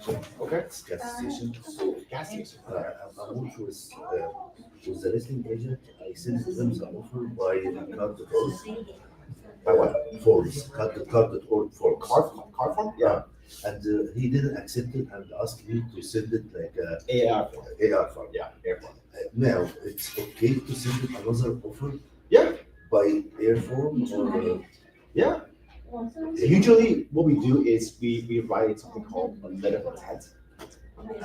Okay. gas station. So Gas station. I worked with the listing agent. I sent them the offer by cut the code, By what? forms, cut the code forms. Car form? Yeah. And he didn't accept it and asked me to send it like AAR form. AR form. Yeah, air form. Now it's okay to send it another offer Yeah. by air form or Yeah. Usually what we do is we write something called a letter of intent.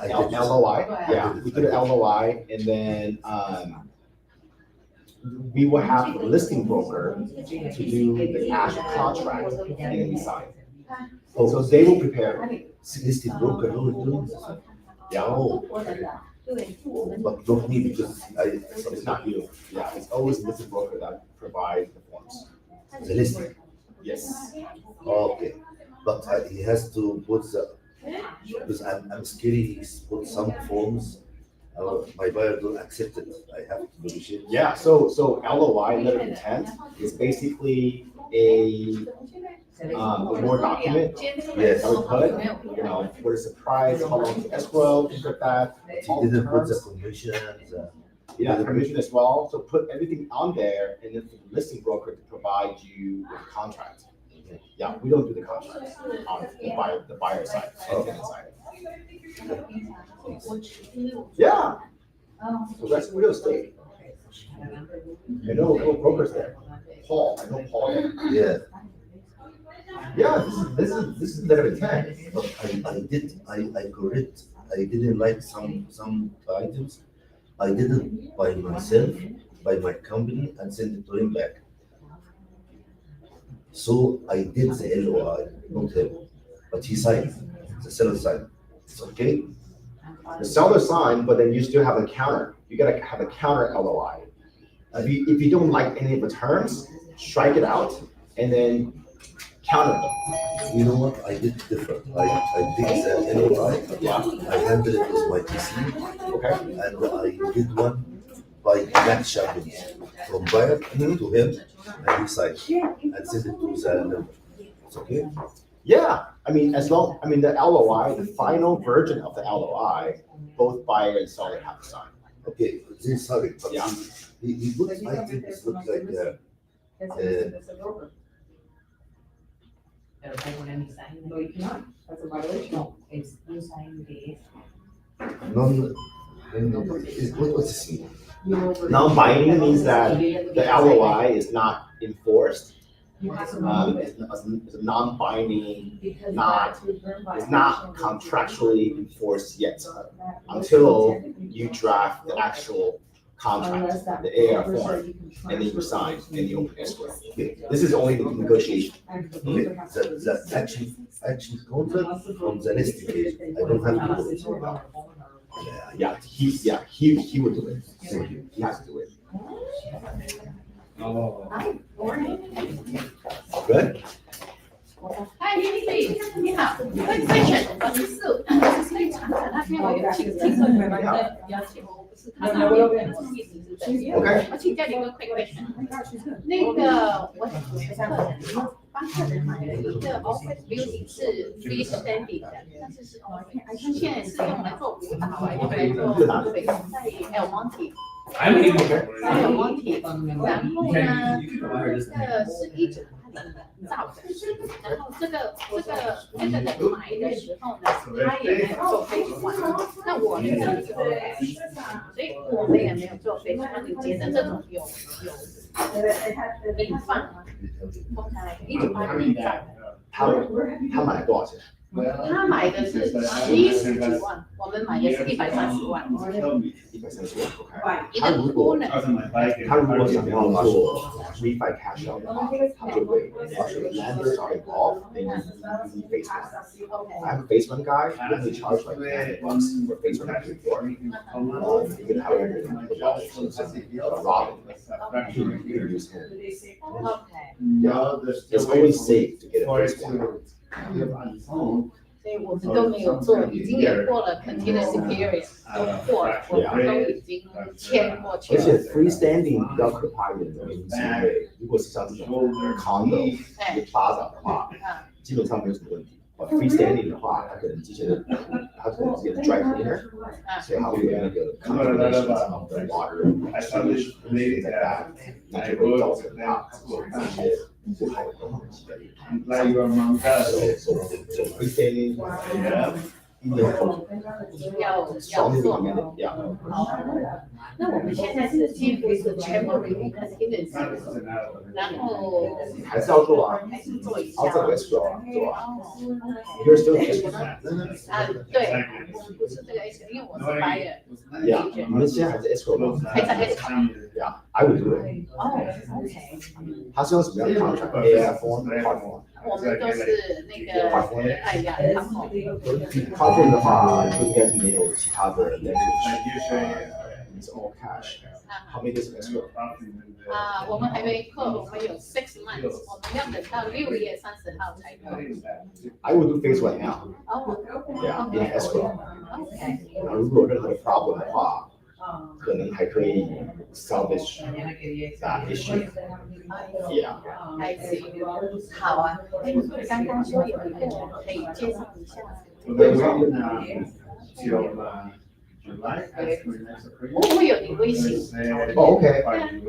I did LOI. Yeah, we do the LOI and then we will have the listing broker to do the actual contract and then we sign. So they will prepare. listing broker who is doing this. Yeah. Oh, but not me because So it's not you. Yeah, it's always the listing broker that provides the forms. the listing. Yes. Okay, but he has to put the because I'm scared he's put some forms. My buyer don't accept it. I have to negotiate. Yeah, so LOI, letter of intent, is basically a Word document Yes. that we put, you know, what is the price, how long is escrow, things like that. He didn't put the commission. Yeah, permission as well, so put everything on there and then for the listing broker to provide you with a contract. Yeah, we don't do the contracts on the buyer side, and tenant side. Yeah, so that's real estate. I know brokers there. Paul, I know Paul. Yeah, Yeah, this is letter of intent. but I correct. I didn't like some items. I didn't by myself, by my company, and send it to him back. So I did the LOI, not him, but he signed, the seller signed. It's okay. The seller signed, but then you still have a counter. You gotta have a counter LOI. If you don't like any of the terms, strike it out and then counter them. You know what? I did different. I did the LOI. Yeah. I handled it with my PC, Okay. and I did one by match shopping from buyer to him, and he signed and sent it to the number. It's okay. Yeah, I mean, the LOI, the final version of the LOI, both buyer and seller have to sign. Okay, this sorry, but Yeah. he put items look like No, you cannot, that's a violation. No, it's you sign the. non. What's this mean? Non-binding means that the LOI is not enforced. It's a non-binding, it's not contractually enforced yet until you draft the actual contract, the AR form, and then you sign and you open escrow. This is only the negotiation. Okay, the action contract from the listing agent. I don't have to do it. Yeah, he would do it. He has to do it. Good? Hi, Lily，你好。Quick question，我是立场的那边，我有听说你们的邀请，我不是他那边的意思是这样。 OK。我请教你一个 quick question，那个我帮客人买了一个 office building 是 freestanding 的，但是现在是用来做舞蹈，还是用来做在 El Monte。 在 El Monte，然后呢，这个是一整套的造的，然后这个在买的时候呢，他也没有做飞船，那我是这里做的，所以我们也没有做飞船。那你觉得这种有隐患吗？通常180造的。他买了多少钱？他买的是70几万，我们买的是130万。 130万 ，OK。一个功能，他如果想要做 refi cash out 的话，他就会lenders are involved and you need phase one. I'm a phase one guy. I only charge like $10 for phase one report. You can have it Robin. You can use him. OK， Yeah, it's always safe to get a phase one. 所以我们都没有做，已经也过了 continuous period，都过了，我们都已经签过去而且了。 freestanding 比较可怕一点的原因是因为，如果是像这种 condo 一个 plaza 的话，基本上没有什么问题。freestanding 的话，它可能之前的它可能是一个 dry cleaner，所以它会有那个 contamination of the water pollution 在大，那就会造成它一些不好的东西在里面。So everything in the 要做。 recommended, yeah. 那我们现在是几乎是全部 remove contingency，然后还是要做啊，还是做一下。要这个 escrow 啊，做啊。You're still escrow 对，我们不是这个 escrow，因为我是 buyer。 Yeah， 你们现在还是 escrow 吗？还在 escrow。 I would do it。哦 ，OK。他是用什么样的 contract？AF form、hard form。我们都是那个哎呀，然后 hard form 的话，就应该是没有其他的 language，it's all cash。How many days of escrow？我们还没扣，我们有6 months， 我们要等到6月30号才扣。I would do phase one now。哦 Yeah，in escrow。 OK。 然后如果有任何的 problem 的话，可能还可以 salvage that issue。Yeah。 I see。好啊，哎，刚刚说有一个可以介绍一下。我有你微信。哦 ，OK。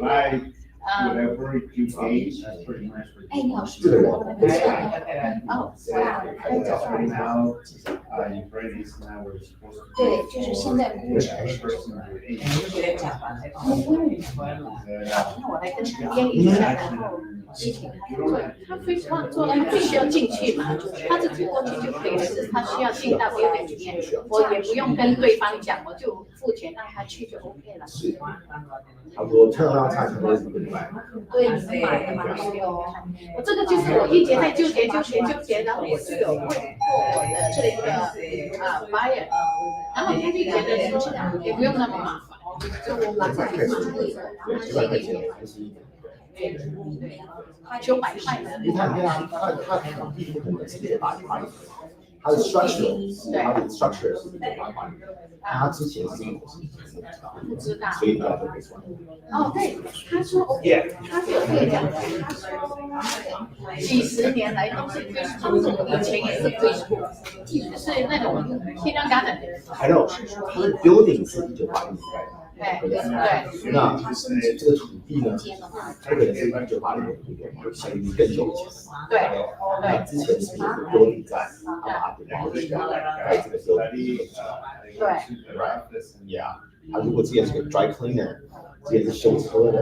哎，你好，这个人。哦，对，就是现在估值。那我来跟他编一下，然后细请他做。他非常做，他必须要进去嘛，他自己过去就可以了，是他需要进到 building 里面，我也不用跟对方讲，我就付钱让他去就 OK 了。是。差不多turnaround time 可能是1个礼拜。对，你们买的嘛，我这个就是我一直在纠结，然后我就有问过我的这个buyer， 然后他就觉得说也不用那么麻烦，就我马上就700块钱还是一点。 900块的。你看，对啊，它土地不可能是180块，它的 structure， 它的 structure 是180块，它之前是什么？不知道。所以你要分配出来。哦，对，他说 OK， 他是有这个讲的，他说几十年来都是 preschool， 以前也是 preschool， 就是那种 kindergarten。还有，它的 building 是1980年代的。 对对，那这个土地呢？它可能是1980年土地嘛，相当于更久以前。对对，之前是有个 building 在，他把它给包起来，盖这个 building。对 ，right，yeah。他如果之前是个 dry cleaner， 之前是修车的，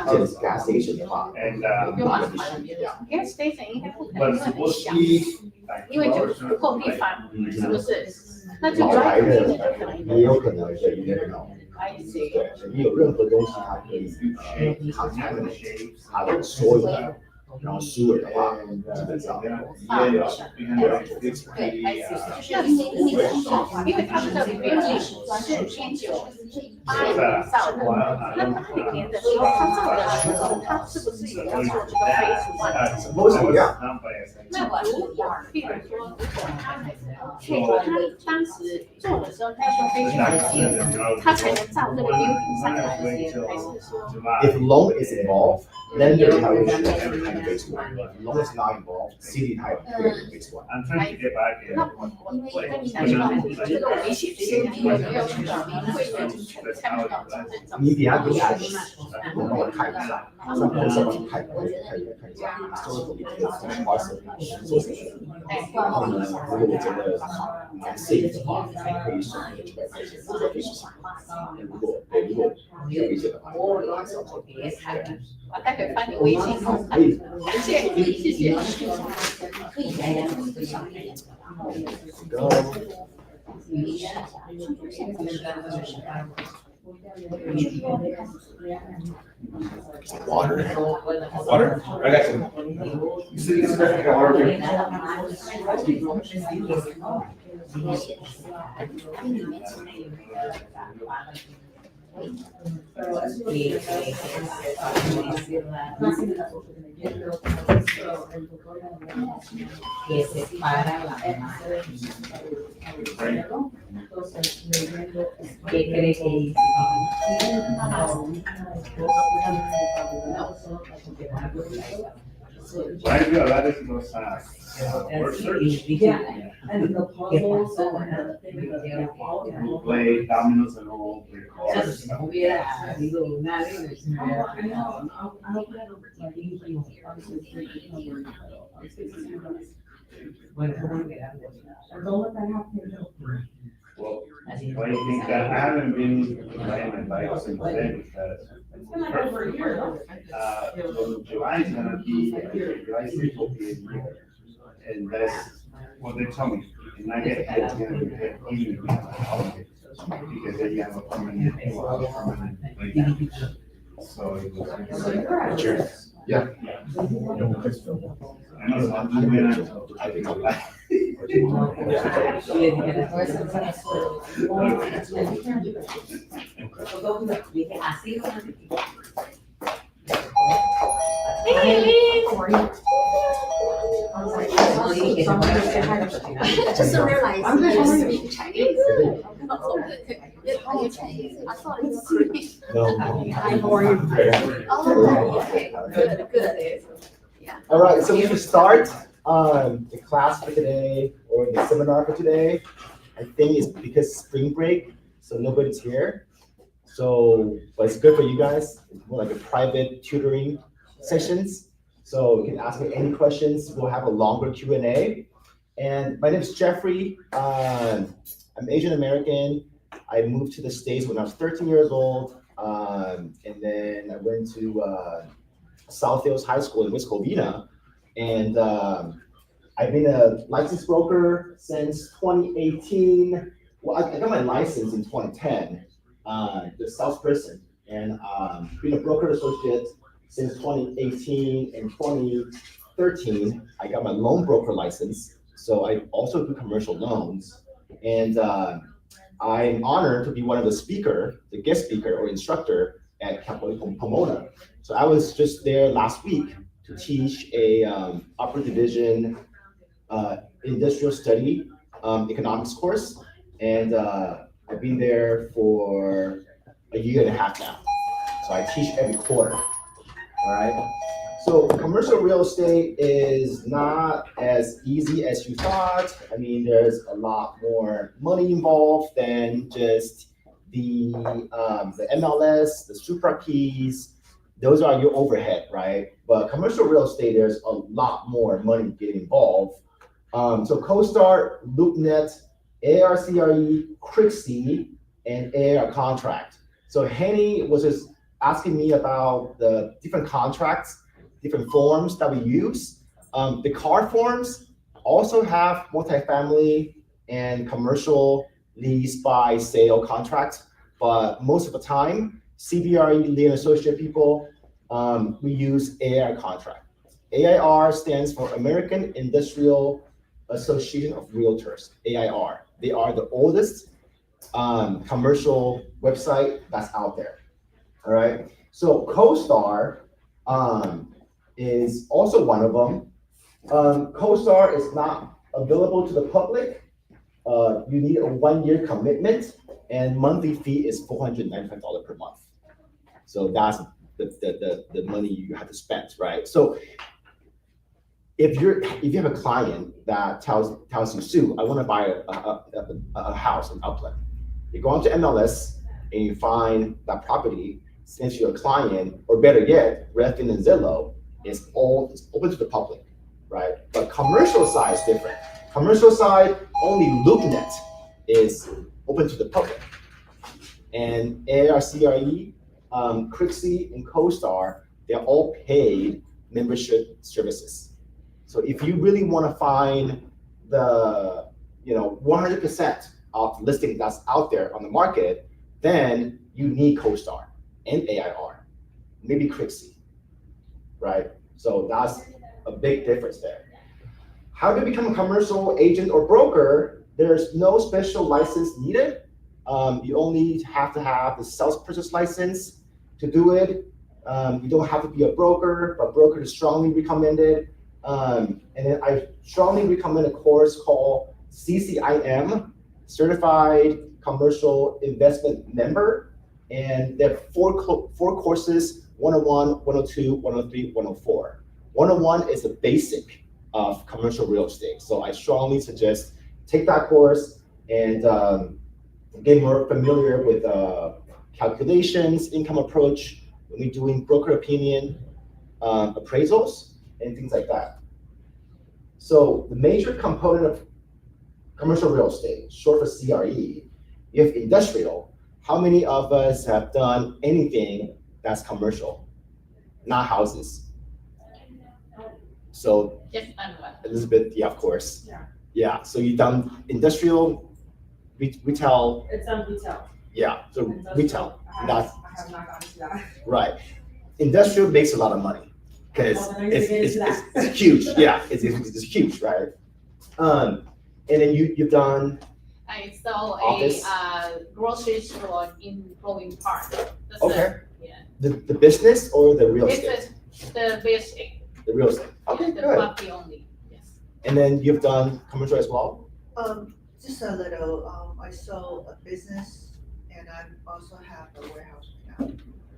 之前是 gas station 的话，就麻烦了。gas station 应该不可能很小，因为就不够地方，是不是？那就 dry cleaner 就可能也有可能对 ，you never know。 对，你有任何东西，它可以contaminate 它的所有的，然后sewer的话，基本上对，还是因为他们的别人是1998年造的，那80年的时候他造的时候，他是不是也要做这个phase one？ 都是一样。那如果譬如说，如果他还是 OK， 他当时做的时候，他说phase one， 他才能造这个 building 上来，还是说 If loan is involved, then they have a phase one. If loan is not involved, city type phase one. 那我跟你讲说，这个危险性有没有明会的参考这种？你等下给我看一下，我帮我看一下，上面上面看一下，说你的花色做什么？然后呢，如果我觉得蛮 safe 的话，可以省一点900块钱，这可以想。如果有危险的话，我还是要做。我待会发你微信，谢谢。可以再来一个小一点。 Water. Water? I got some. You see this water? 对， I realized it was word search. Yeah. And the puzzles and the thing that, yeah, all of We'll them. play dominoes and all, play cards. Oh, I know, I'll get over like usually, obviously, and don't let that happen. Well, why do you think that? I haven't been playing my bike since then because It's been like over a year, so July is gonna be, July 6th will be a year. And that's what they told me. And I get it's gonna be paid even because then you have a permanent, like, so it was. Yeah. I know, so I'm just gonna, I think I'll buy. I just realized you speak Chinese. Are you Chinese? I thought you were Korean. No. Hi, how are you? Oh, okay, good, good. All right, so we can start the class for today or the seminar for today. I think it's because spring break, so nobody's here. So, but it's good for you guys. It's more like a private tutoring sessions. So you can ask me any questions. We'll have a longer Q&A. And my name is Geoffrey. I'm Asian American. I moved to the States when I was 13 years old. And then I went to South Hills High School in West Covina. And I've been a licensed broker since 2018. Well, I got my license in 2010, the salesperson. And been a broker associate since 2018 and 2013. I got my loan broker license. So I also do commercial loans. And I'm honored to be one of the guest speaker or instructor at Campus Pomona. So I was just there last week to teach a upper division industrial study economics course. And I've been there for a year and a half now. So I teach every quarter, all right? So commercial real estate is not as easy as you thought. I mean, there's a lot more money involved than just the MLS, the super keys. Those are your overhead, right? But commercial real estate, there's a lot more money getting involved. So CoStar, LoopNet, ARCRE, Crixie, and AR Contract. So Henny was just asking me about the different contracts, different forms that we use. The car forms also have multifamily and commercial lease buy sale contracts, but most of the time, CBRE, Lean Associate people, we use AIR contract. AIR stands for American Industrial Association of Realtors, AIR. They are the oldest commercial website that's out there, all right? So CoStar is also one of them. CoStar is not available to the public. You need a 1-year commitment and monthly fee is $495 per month. So that's the money you have to spend, right? So if you have a client that tells you, Sue, I want to buy a house in Upland, you go onto MLS and you find that property, since you're a client, or better yet, Redfin and Zillow, it's open to the public, right? But commercial side is different. Commercial side, only LoopNet is open to the public. And ARCRE, Crixie, and CoStar, they're all paid membership services. So if you really want to find the 100% of listing that's out there on the market, then you need CoStar and AIR, maybe Crixie, right? So that's a big difference there. How to become a commercial agent or broker? There's no special license needed. You only have to have the salesperson's license to do it. You don't have to be a broker, but broker is strongly recommended. And then I strongly recommend a course called CCIM, Certified Commercial Investment Member. And there are four courses, 101, 102, 103, 104. 101 is the basic of commercial real estate. So I strongly suggest take that course and get more familiar with calculations, income approach, when we're doing broker opinion, appraisals, and things like that. So the major component of commercial real estate, short for CRE, you have industrial. How many of us have done anything that's commercial, not houses? So Yes, and what? Elizabeth, yeah, of course. Yeah. Yeah, so you've done industrial, retail, It's retail. yeah, so Industrial, retail, I that's have not gotten to that. right. Industrial makes a lot of money because Well, then I need to get into that. it's huge. Yeah, it's huge, right? And then you've done I saw Office. a grocery store in Growing Park. That's okay. Yeah. The business or the real estate? It's the basic. The real estate. Okay, The good. property only, yes. And then you've done commercial as well? Just a little, I saw a business and I also have a warehouse now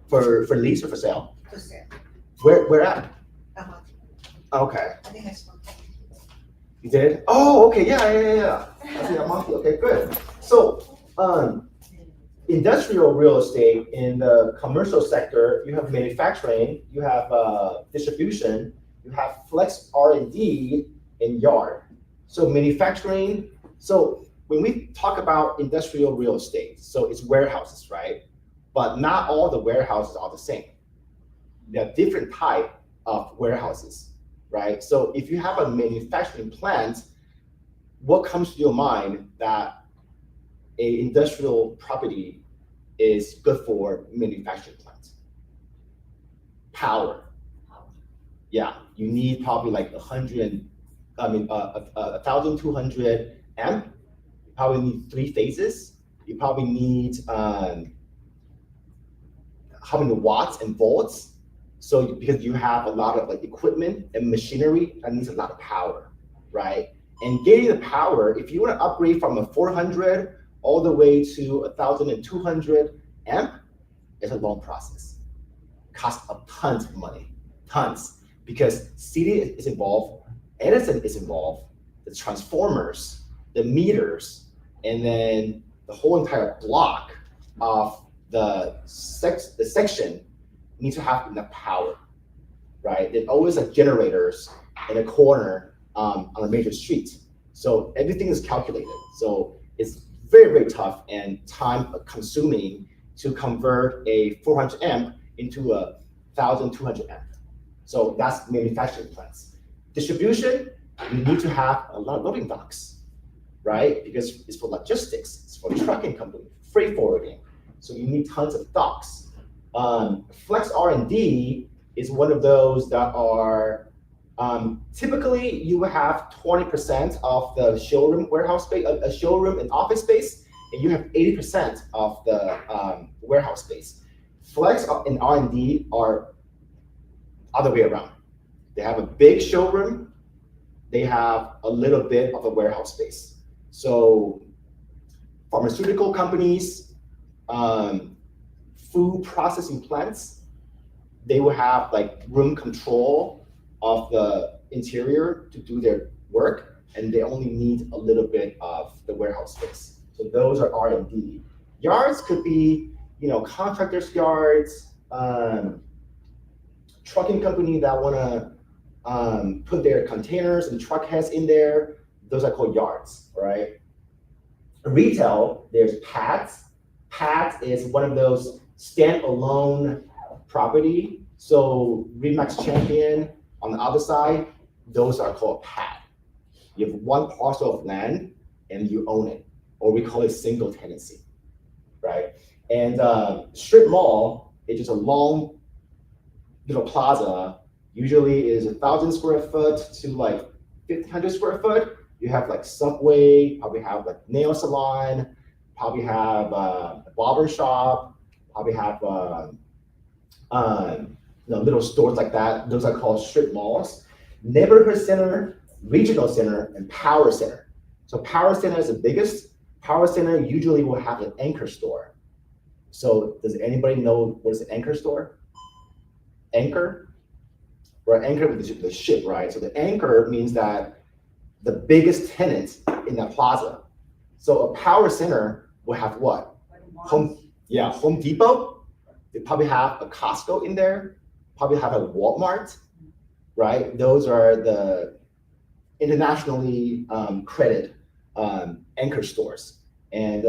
For lease or for sale? for sale. Where at? A month. Okay. I think I spoke. You did? Oh, okay, yeah. I see a monkey. Okay, good. So, industrial real estate in the commercial sector, you have manufacturing, you have distribution, you have flex R&D, and yard. So manufacturing. So when we talk about industrial real estate, so it's warehouses, right? But not all the warehouses are the same. There are different type of warehouses, right? So if you have a manufacturing plant, what comes to your mind that a industrial property is good for manufacturing plants? Power. Yeah, you need probably like 1,200 amp. You probably need 3 phases. You probably need how many watts and volts? So because you have a lot of like equipment and machinery that needs a lot of power, right? And getting the power, if you want to upgrade from a 400 all the way to 1,200 amp, it's a long process. Costs a ton of money, tons, because CD is involved, Edison is involved, the transformers, the meters, and then the whole entire block of the section need to have enough power, right? There's always like generators in a corner on a major street. So everything is calculated. So it's very, very tough and time consuming to convert a 400 amp into a 1,200 amp. So that's manufacturing plants. Distribution, you need to have a lot of loading docks, right? Because it's for logistics, it's for trucking company, freight forwarding. So you need tons of docks. Flex R&D is one of those that are, typically you will have 20% of the showroom warehouse space, a showroom and office space, and you have 80% of the warehouse space. Flex and R&D are other way around. They have a big showroom, they have a little bit of a warehouse space. So pharmaceutical companies, food processing plants, they will have like room control of the interior to do their work, and they only need a little bit of the warehouse space. So those are R&D. Yards could be, contractors' yards, trucking company that want to put their containers and truck heads in there. Those are called yards, right? Retail, there's pads. Pads is one of those standalone property. So Remax Champion on the other side, those are called pad. You have one parcel of land and you own it, or we call it single tenancy, right? And strip mall is just a long little plaza. Usually is 1,000 square foot to like 1,500 square foot. You have like Subway, probably have like nail salon, probably have a barber shop, probably have little stores like that. Those are called strip malls. Neighborhood center, regional center, and power center. So power center is the biggest. Power center usually will have an anchor store. So does anybody know what is an anchor store? Anchor? right? Anchor with the ship, right? So the anchor means that the biggest tenant in that plaza. So a power center will have what? Home Depot. They probably have a Costco in there, probably have a Walmart, right? Those are the internationally credited anchor stores. And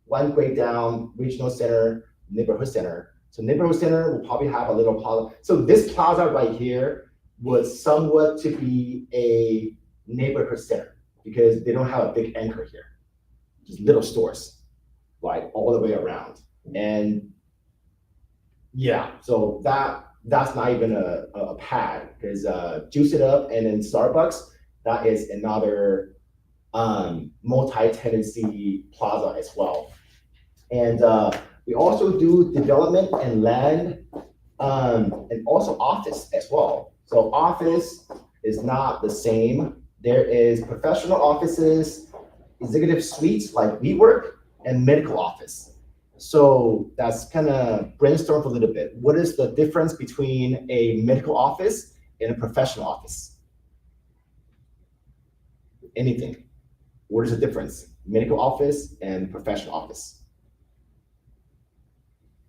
one grade down, regional center, neighborhood center. So neighborhood center will probably have a little plaza. So this plaza right here was somewhat to be a neighborhood center because they don't have a big anchor here. Just little stores, like all the way around. And yeah, so that's not even a pad because Juice It Up and then Starbucks, that is another multi-tenancy plaza as well. And we also do development and land and also office as well. So office is not the same. There is professional offices, executive suites like WeWork, and medical office. So that's kind of brainstorm for a little bit. What is the difference between a medical office and a professional office? Anything? What is the difference? Medical office and professional office.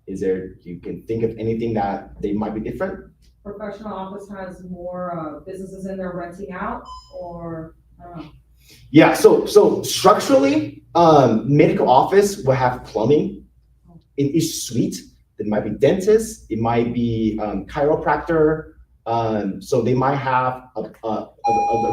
Is there, you can think of anything that they might be different? Professional office has more businesses in there renting out, or I don't know. Yeah, so structurally, medical office will have plumbing in each suite. There might be dentist, it might be chiropractor. So they might have a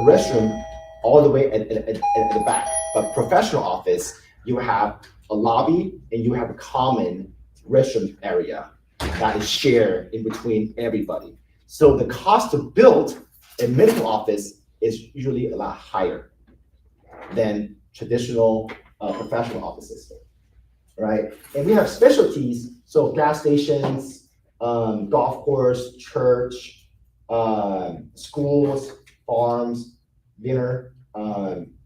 restroom all the way at the back. But professional office, you have a lobby and you have a common restroom area that is shared in between everybody. So the cost to build a medical office is usually a lot higher than traditional professional offices, right? And we have specialties, so gas stations, golf course, church, schools, farms, dinner.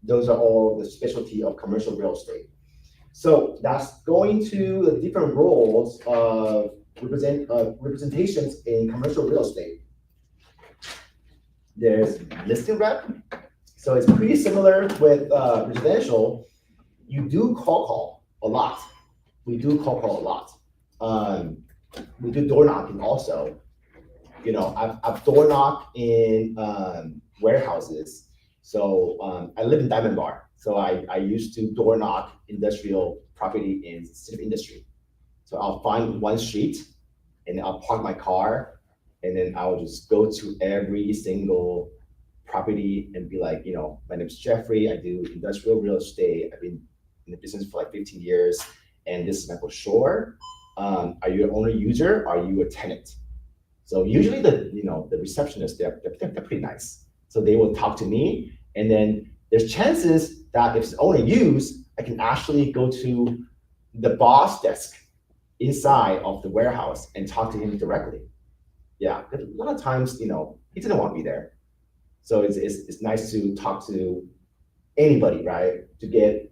Those are all the specialty of commercial real estate. So that's going to the different roles of representations in commercial real estate. There's listing rep. So it's pretty similar with residential. You do call a lot. We do call a lot. We do door knocking also. You know, I've door knocked in warehouses. So I live in Diamond Bar. So I used to door knock industrial property in city industry. So I'll find one street and I'll park my car and then I'll just go to every single property and be like, you know, my name is Geoffrey. I do industrial real estate. I've been in the business for like 15 years. And this is my brochure. Are you an owner user? Are you a tenant? So usually the receptionists, they're pretty nice. So they will talk to me, and then there's chances that if it's owner use, I can actually go to the boss desk inside of the warehouse and talk to him directly. Yeah, a lot of times, you know, he didn't want to be there. So it's nice to talk to anybody, right? To get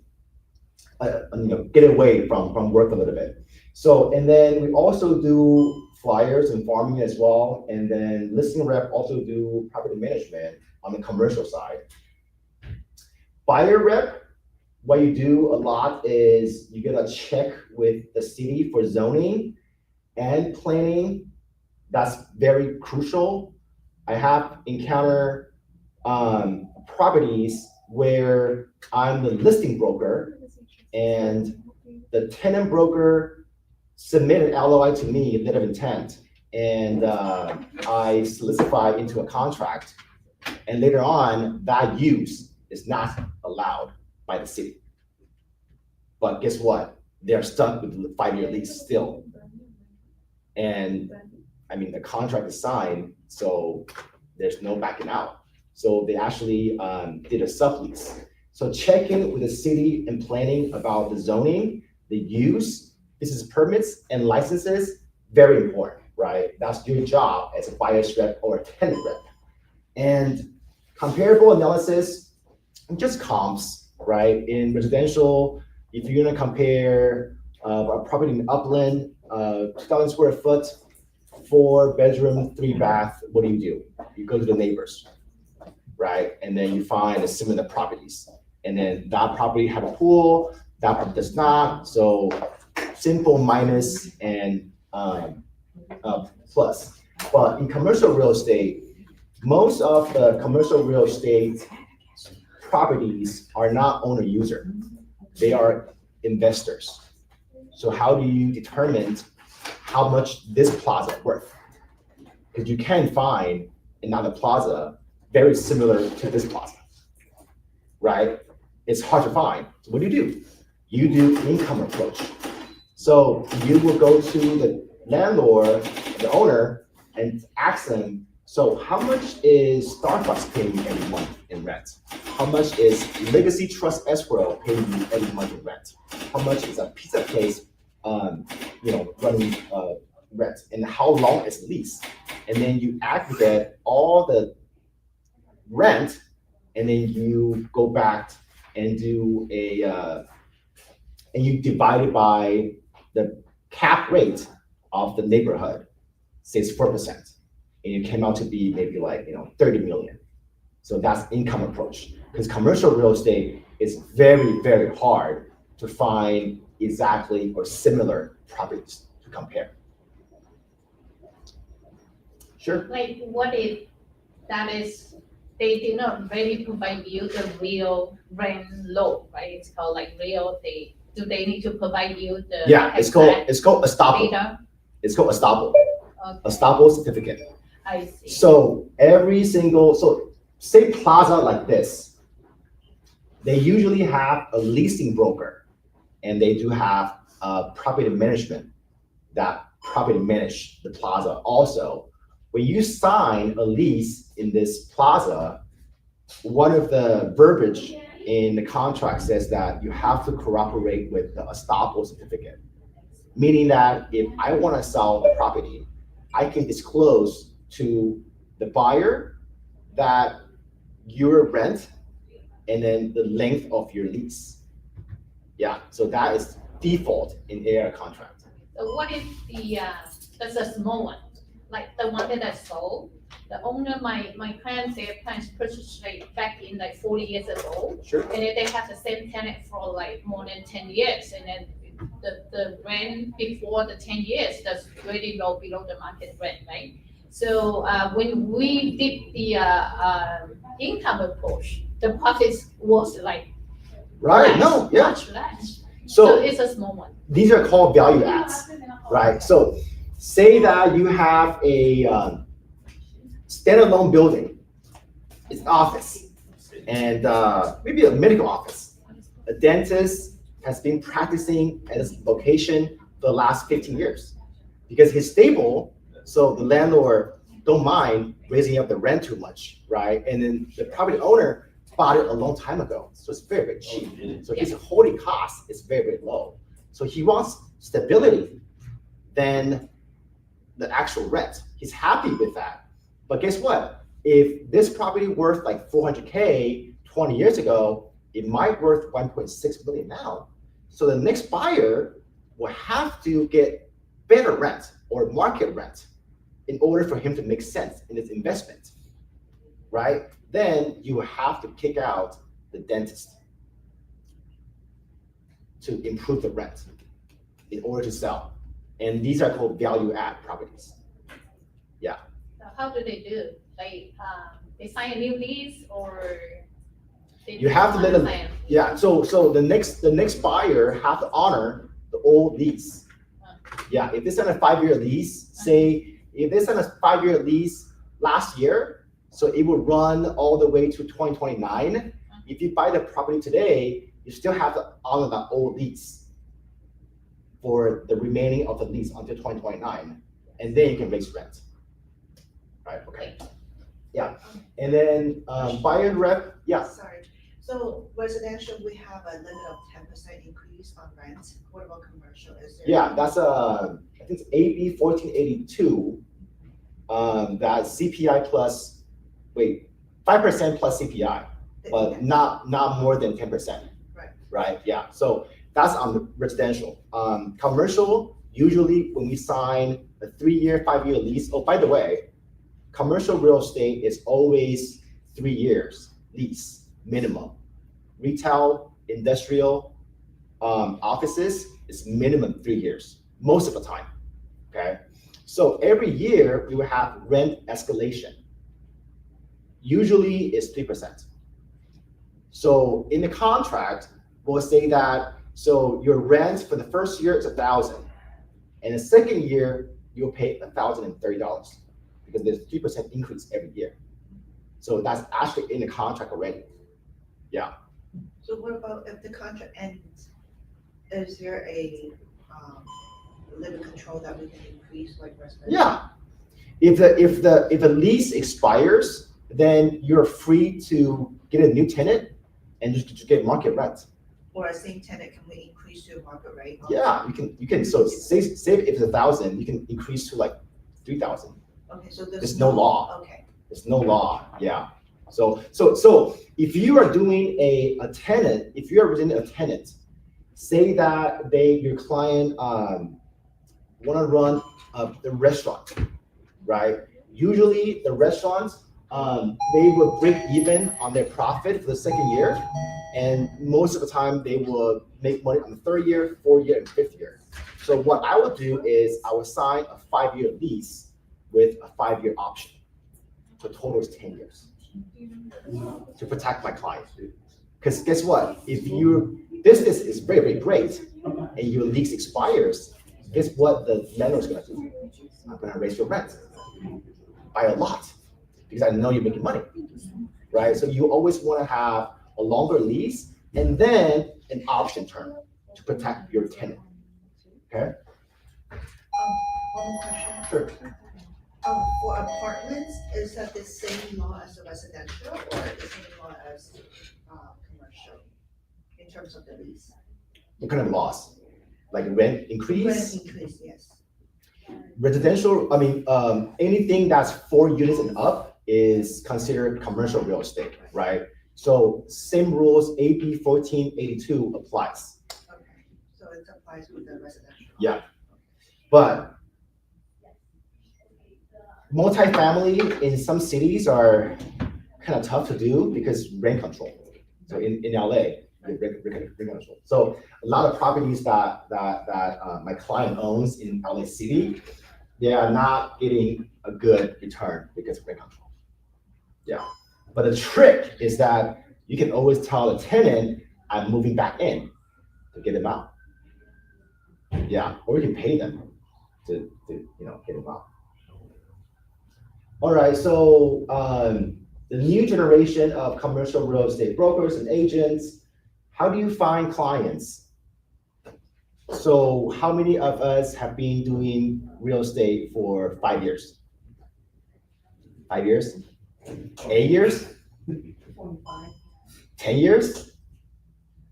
get away from work a little bit. So, and then we also do flyers and farming as well. And then listing rep also do property management on the commercial side. Buyer rep, what you do a lot is you get a check with the city for zoning and planning. That's very crucial. I have encountered properties where I'm the listing broker and the tenant broker submitted LOI to me, letter of intent, and I solicited into a contract. And later on, that use is not allowed by the city. But guess what? They're stuck with the 5-year lease still. And I mean, the contract is signed, so there's no backing out. So they actually did a sublease. So check in with the city and planning about the zoning, the use, business permits and licenses, very important, right? That's your job as a buyer's rep or a tenant rep. And comparable analysis, just comps, right? In residential, if you're gonna compare a property in Upland, 2,000 square foot, 4-bedroom, 3-bath, what do? You go to the neighbors, right? And then you find similar properties. And then that property have a pool, that property does not. So simple minus and plus. But in commercial real estate, most of the commercial real estate properties are not owner user. They are investors. So how do you determine how much this plaza is worth? Because you can find another plaza very similar to this plaza, right? It's hard to find. So what do? You do income approach. So you will go to the landlord, the owner, and ask them, so how much is Starbucks paying you every month in rent? How much is Legacy Trust Escrow paying you every month in rent? How much is a pizza place, running rent? And how long is the lease? And then you aggregate all the rent, and then you go back and do and you divide it by the cap rate of the neighborhood, say it's 4%, and it came out to be maybe 30 million. So that's income approach. Because commercial real estate is very, very hard to find exactly or similar properties to compare. Sure. Like, what if that is, they did not really provide you the real rent load, right? It's called like real, do they need to provide you the? Yeah, it's called estoppel. Data? It's called estoppel. Okay, Estoppel certificate. I see. So say plaza like this, they usually have a leasing broker, and they do have property management that property manage the plaza also. When you sign a lease in this plaza, one of the verbiage in the contract says that you have to cooperate with the estoppel certificate, meaning that if I want to sell the property, I can disclose to the buyer that your rent and then the length of your lease. Yeah, so that is default in AR contract. So what if that's a small one, like the one that I sold, the owner, my client, their parents purchased like back in like 40 years ago. Sure. And then they have the same tenant for like more than 10 years. And then the rent before the 10 years, that's really low, below the market rent, right? So when we did the income approach, the profits was like Right, much less. So So it's a small one. these are called value adds, right? So say that you have a standalone building, it's an office, and maybe a medical office. A dentist has been practicing at this location for the last 15 years because he's stable, so the landlord don't mind raising up the rent too much, right? And then the property owner bought it a long time ago, so it's very, very cheap. So his holding cost is very, very low. So he wants stability than the actual rent. He's happy with that. But guess what? If this property worth like 400K 20 years ago, it might worth 1.6 million now. So the next buyer will have to get better rent or market rent in order for him to make sense in his investment, right? Then you will have to kick out the dentist to improve the rent in order to sell. And these are called value add properties. Yeah. So how do they do? Like they sign a new lease or? You have to let them. Yeah. So the next buyer have to honor the old lease. Yeah. If they sign a 5-year lease, say if they sign a 5-year lease last year, so it will run all the way to 2029. If you buy the property today, you still have to honor that old lease for the remaining of the lease until 2029, and then you can raise rent. Right? Okay. Yeah. And then buyer rep. Yeah. Sorry. So residential, we have a limit of 10% increase on rent. What about commercial? Is there? Yeah, that's I think it's AB 1482. That's CPI plus, 5% plus CPI, but not more than 10%. Right. Right. Yeah. So that's on the residential. Commercial, Usually when we sign a 3-year, 5-year lease, oh, by the way, commercial real estate is always 3 years lease minimum. Retail, industrial, offices is minimum 3 years, most of the time, okay? So every year we will have rent escalation. Usually it's 3%. So in the contract, we'll say that, so your rent for the first year is $1,000, and the second year you'll pay $1,030 because there's 3% increase every year. So that's actually in the contract already. Yeah. So what about if the contract ends? Is there a limit control that we can increase like residential? Yeah. If the lease expires, then you're free to get a new tenant and just get market rent. Or a same tenant, can we increase your market rate? Yeah, you can. So say if it's 1,000, you can increase to like 3,000. Okay, so There's no law. Okay. There's no law. Yeah. So if you are doing a tenant, if you're representing a tenant, say that your client want to run the restaurant, right? Usually the restaurants they will break even on their profit for the second year, and most of the time they will make money on the third year, fourth year, and fifth year. So what I would do is I would sign a 5-year lease with a 5-year option. So total is 10 years to protect my client. Because guess what? If your business is very, very great and your lease expires, guess what the landlord's gonna do? I'm gonna raise your rent by a lot because I know you're making money, right? So you always wanna have a longer lease and then an option term to protect your tenant, okay? One more question. Sure. For apartments, is that the same law as the residential or the same law as commercial in terms of the lease? What kind of laws? Like rent increase? Rent increase, yes. Residential, I mean, anything that's 4 units and up is considered commercial real estate, right? So same rules, AB 1482 applies. Okay, so it applies with the residential. Yeah. But multifamily in some cities are kind of tough to do because rent control. So in LA, rent control. So a lot of properties that my client owns in LA City, they are not getting a good return because of rent control. Yeah. But the trick is that you can always tell the tenant, I'm moving back in to get them out. Yeah, or you can pay them to get them out. All right, so the new generation of commercial real estate brokers and agents, how do you find clients? So how many of us have been doing real estate for 5 years? 5 years? 8 years? 10 years?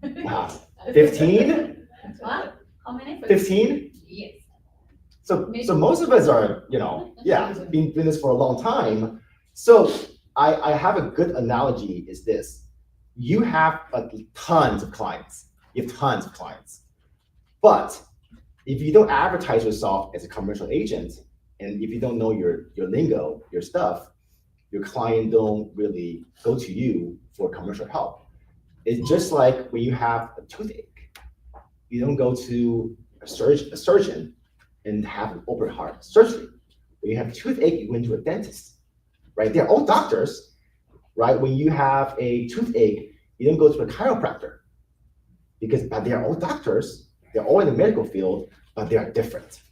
15? What? How many? 15? Yes. So most of us are, been doing this for a long time. So I have a good analogy is this. You have tons of clients. You have tons of clients. But if you don't advertise yourself as a commercial agent, and if you don't know your lingo, your stuff, your client don't really go to you for commercial help. It's just like when you have a toothache. You don't go to a surgeon and have an open heart surgery. When you have toothache, you went to a dentist, right? They're all doctors, right? When you have a toothache, you don't go to a chiropractor because they're all doctors. They're all in the medical field, but they are different.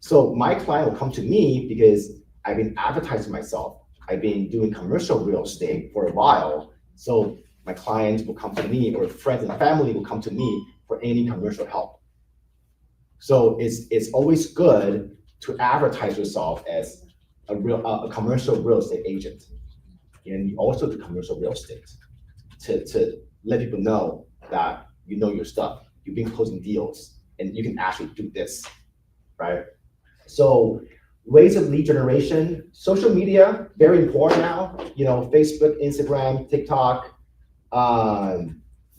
So my client will come to me because I've been advertising myself. I've been doing commercial real estate for a while. So my clients will come to me, or friends and family will come to me for any commercial help. So it's always good to advertise yourself as a commercial real estate agent, and also do commercial real estate to let people know that you know your stuff. You've been closing deals, and you can actually do this, right? So ways of lead generation, social media, very important now. Facebook, Instagram, TikTok,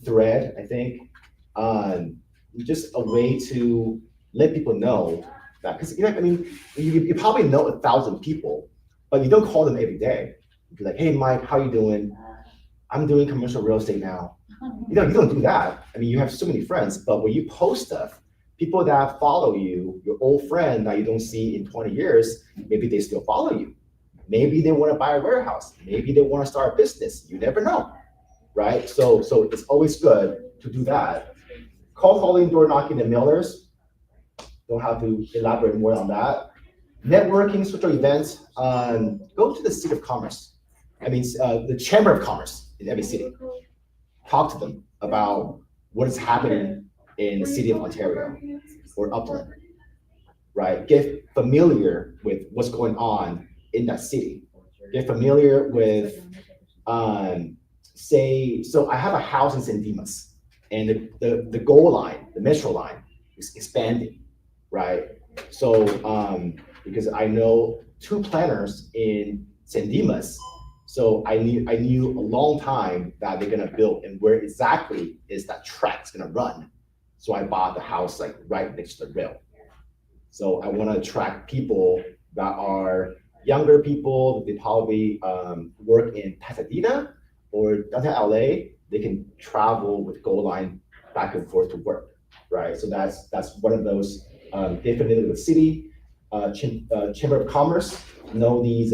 Thread, I think. Just a way to let people know that, because you know, I mean, you probably know 1,000 people, but you don't call them every day. You'd be like, hey, Mike, how you doing? I'm doing commercial real estate now. You know, you don't do that. I mean, you have so many friends, but when you post stuff, people that follow you, your old friend that you don't see in 20 years, maybe they still follow you. Maybe they want to buy a warehouse. Maybe they want to start a business. You never know, right? So it's always good to do that. Cold calling, door knocking, and mailers. Don't have to elaborate more on that. Networking, social events. Go to the City of Commerce. I mean, the Chamber of Commerce in every city. Talk to them about what is happening in the city of Ontario or Upland, right? Get familiar with what's going on in that city. Get familiar with, say, so I have a house in St. Dimas, and the goal line, the metro line, is expanding, right? So because I know 2 planners in St. Dimas, so I knew a long time that they're gonna build and where exactly is that track's gonna run. So I bought the house like right next to the rail. So I wanna attract people that are younger people, they probably work in Pasadena or downtown LA, they can travel with Gold Line back and forth to work, right? So that's one of those, get familiar with the city, Chamber of Commerce, know these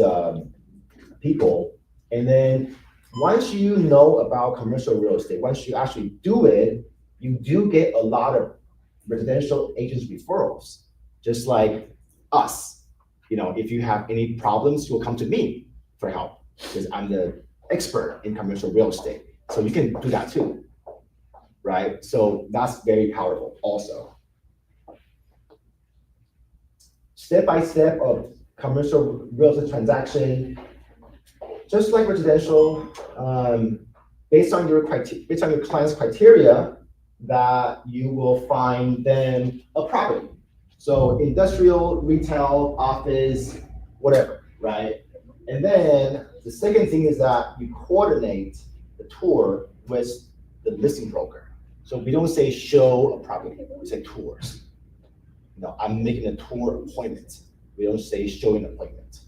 people. And then once you know about commercial real estate, once you actually do it, you do get a lot of residential agents referrals, just like us. You know, if you have any problems, you'll come to me for help because I'm the expert in commercial real estate. So you can do that too, right? So that's very powerful also. Step by step of commercial real estate transaction, just like residential, based on your client's criteria, that you will find them a property. So industrial, retail, office, whatever, right? And then the second thing is that you coordinate the tour with the listing broker. So we don't say show a property, we say tours. No, I'm making a tour appointment. We don't say showing appointment.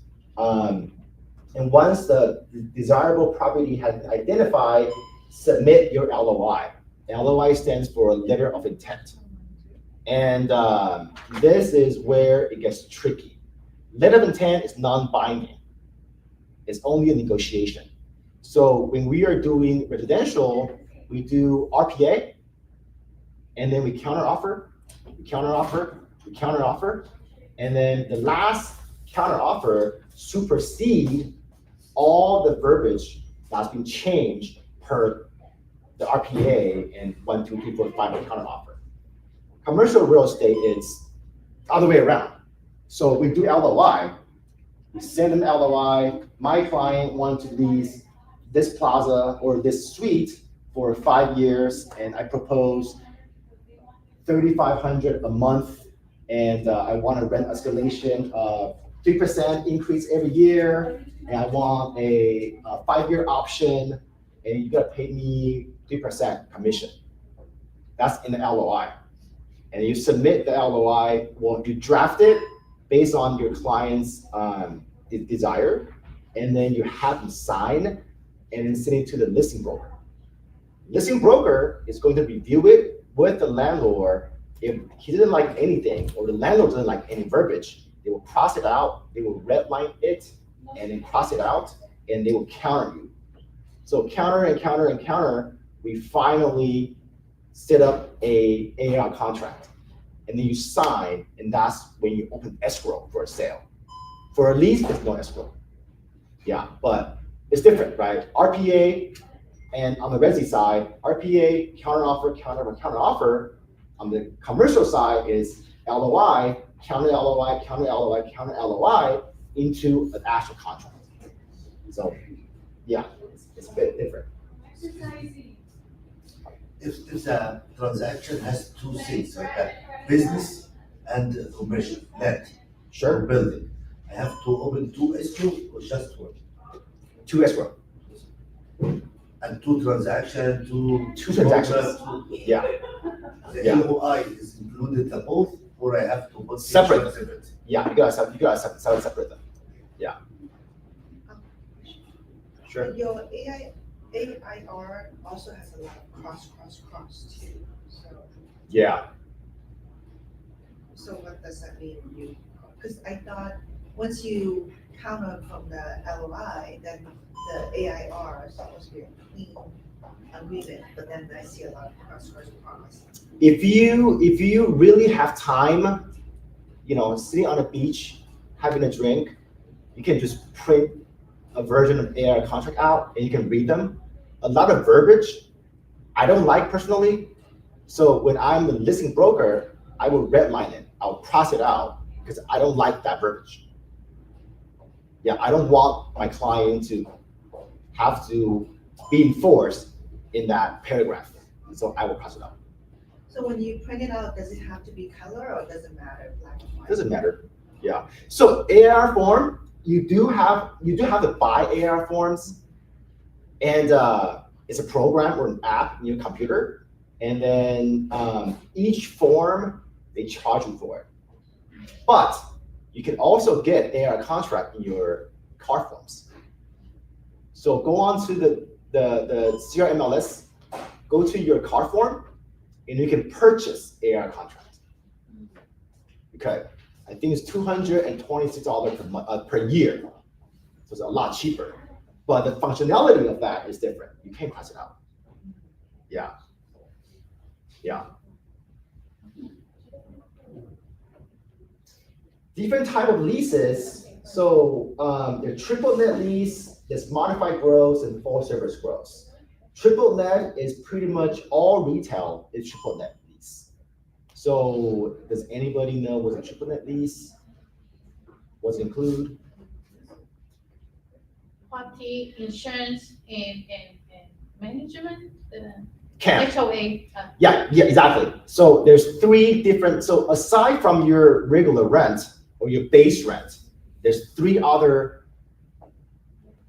And once the desirable property has been identified, submit your LOI. LOI stands for letter of intent. And this is where it gets tricky. Letter of intent is non-binding. It's only a negotiation. So when we are doing residential, we do RPA, and then we counteroffer, we counteroffer, we counteroffer, and then the last counteroffer supersedes all the verbiage that's been changed per the RPA and 1, 2, 3, 4, 5 counteroffer. Commercial real estate is other way around. So we do LOI, we send them LOI. My client wants to lease this plaza or this suite for 5 years, and I propose $3,500 a month, and I want a rent escalation of 3% increase every year, and I want a 5-year option, and you gotta pay me 3% commission. That's in the LOI. And you submit the LOI, well, you draft it based on your client's desire, and then you have them sign and then send it to the listing broker. Listing broker is going to review it with the landlord. If he didn't like anything, or the landlord doesn't like any verbiage, they will cross it out, they will redline it, and then cross it out, and they will counter you. So counter and counter and counter, we finally set up a AR contract. And then you sign, and that's when you open escrow for a sale. For a lease, there's no escrow. Yeah, but it's different, right? RPA, and on the resi side, RPA, counteroffer, counteroffer, counteroffer. On the commercial side is LOI, counter LOI, counter LOI, counter LOI into an actual contract. So, yeah, it's a bit different. If the transaction has 2 things like that, business and commercial, land or Sure, building, I have to open 2 escrow or just 1? 2 escrow, And 2 transactions, 2 2 transactions. contracts, Yeah, The Yeah. LOI is included the both or I have to put Separate. insurance in it? Yeah, you gotta sell it separate them. Yeah. Sure. Your AIR also has a lot of cross too, so, Yeah. so what does that mean? Because I thought, once you count on from the LOI, then the AIR is supposed to be a clean agreement, but then I see a lot of cross. If you really have time, sitting on a beach, having a drink, you can just print a version of AR contract out and you can read them. A lot of verbiage I don't like personally. So when I'm a listing broker, I will redline it. I'll cross it out because I don't like that verbiage. Yeah, I don't want my client to have to be enforced in that paragraph. So I will cross it out. So when you print it out, does it have to be color or does it matter, black and white? Doesn't matter. Yeah. So AR form, you do have to buy AR forms, and it's a program or an app in your computer, and then each form they charge you for it. But you can also get AR contract in your car forms. So go on to the CRMLS, go to your car form, and you can purchase AR contract. Okay, I think it's $226 per year, so it's a lot cheaper. But the functionality of that is different. You can't price it out. Yeah, yeah. Different type of leases. So there's triple net lease, there's modified gross, and full service gross. Triple net is pretty much all retail is triple net lease. So does anybody know what's a triple net lease? What's it include? Property, insurance, and management, Camp. HOA. Yeah, exactly. So there's three different, so aside from your regular rent or your base rent, there's three other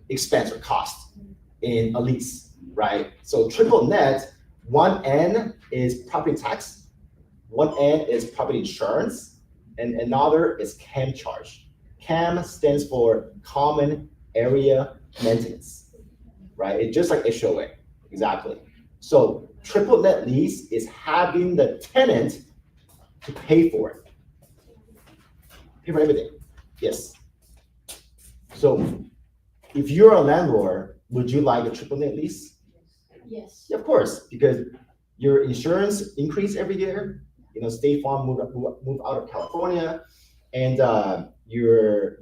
expense or costs in a lease, right? So triple net, one end is property tax, one end is property insurance, and another is CAM charge. CAM stands for Common Area Maintenance, right? It's just like HOA, exactly. So triple net lease is having the tenant to pay for it. Pay for everything, yes. So if you're a landlord, would you like a triple net lease? Yes. Yeah, of course, because your insurance increase every year. State Farm move out of California, and your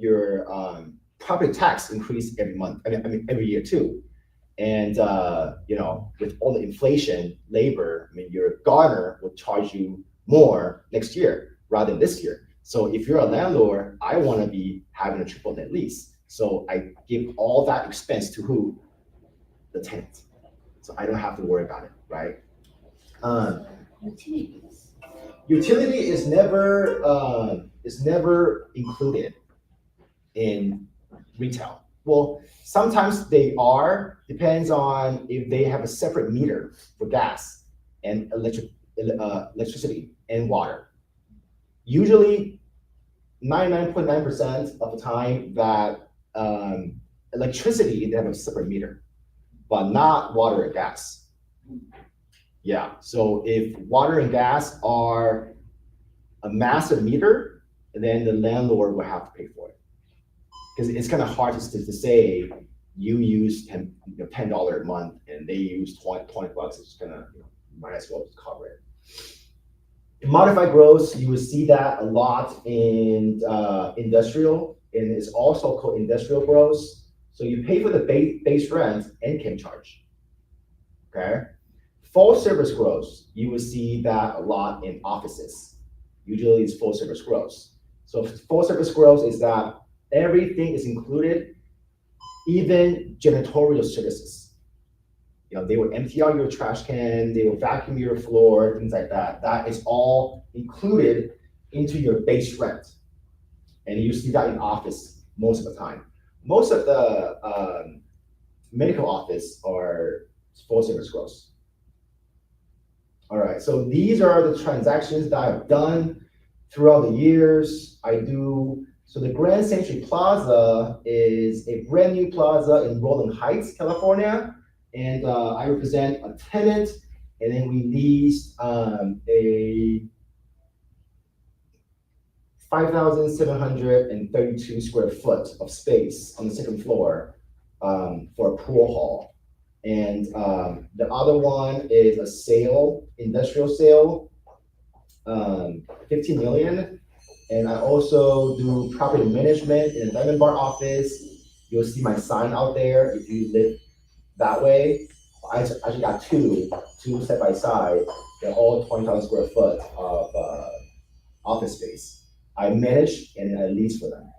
property tax increase every month. I mean every year too. And with all the inflation, labor, your gardener will charge you more next year rather than this year. So if you're a landlord, I want to be having a triple net lease. So I give all that expense to who? The tenant. So I don't have to worry about it, right? Utilities. Utility is never included in retail. Well, sometimes they are, depends on if they have a separate meter for gas and electricity and water. Usually 99.9% of the time that electricity, they have a separate meter, but not water and gas. Yeah, so if water and gas are a master meter, then the landlord will have to pay for it. Because it's kind of hard to say you use $10 a month and they use 20 bucks. It's gonna, might as well just cover it. In modified gross, you will see that a lot in industrial, and it's also called industrial gross. So you pay for the base rent and CAM charge. Okay. Full service gross, you will see that a lot in offices. Usually it's full service gross. So full service gross is that everything is included, even janitorial services. They will empty out your trash can, they will vacuum your floor, things like that. That is all included into your base rent. And you see that in office most of the time. Most of the medical office are full service gross. All right, so these are the transactions that I've done throughout the years, so the Grand Century Plaza is a brand new plaza in Rolling Heights, California. And I represent a tenant, and then we leased a 5,732 square foot of space on the second floor for a pool hall. And the other one is a sale, industrial sale, 15 million. And I also do property management in a Diamond Bar office. You'll see my sign out there if you live that way. I actually got two side by side. They're all 20,000 square foot of office space. I manage and I lease for them.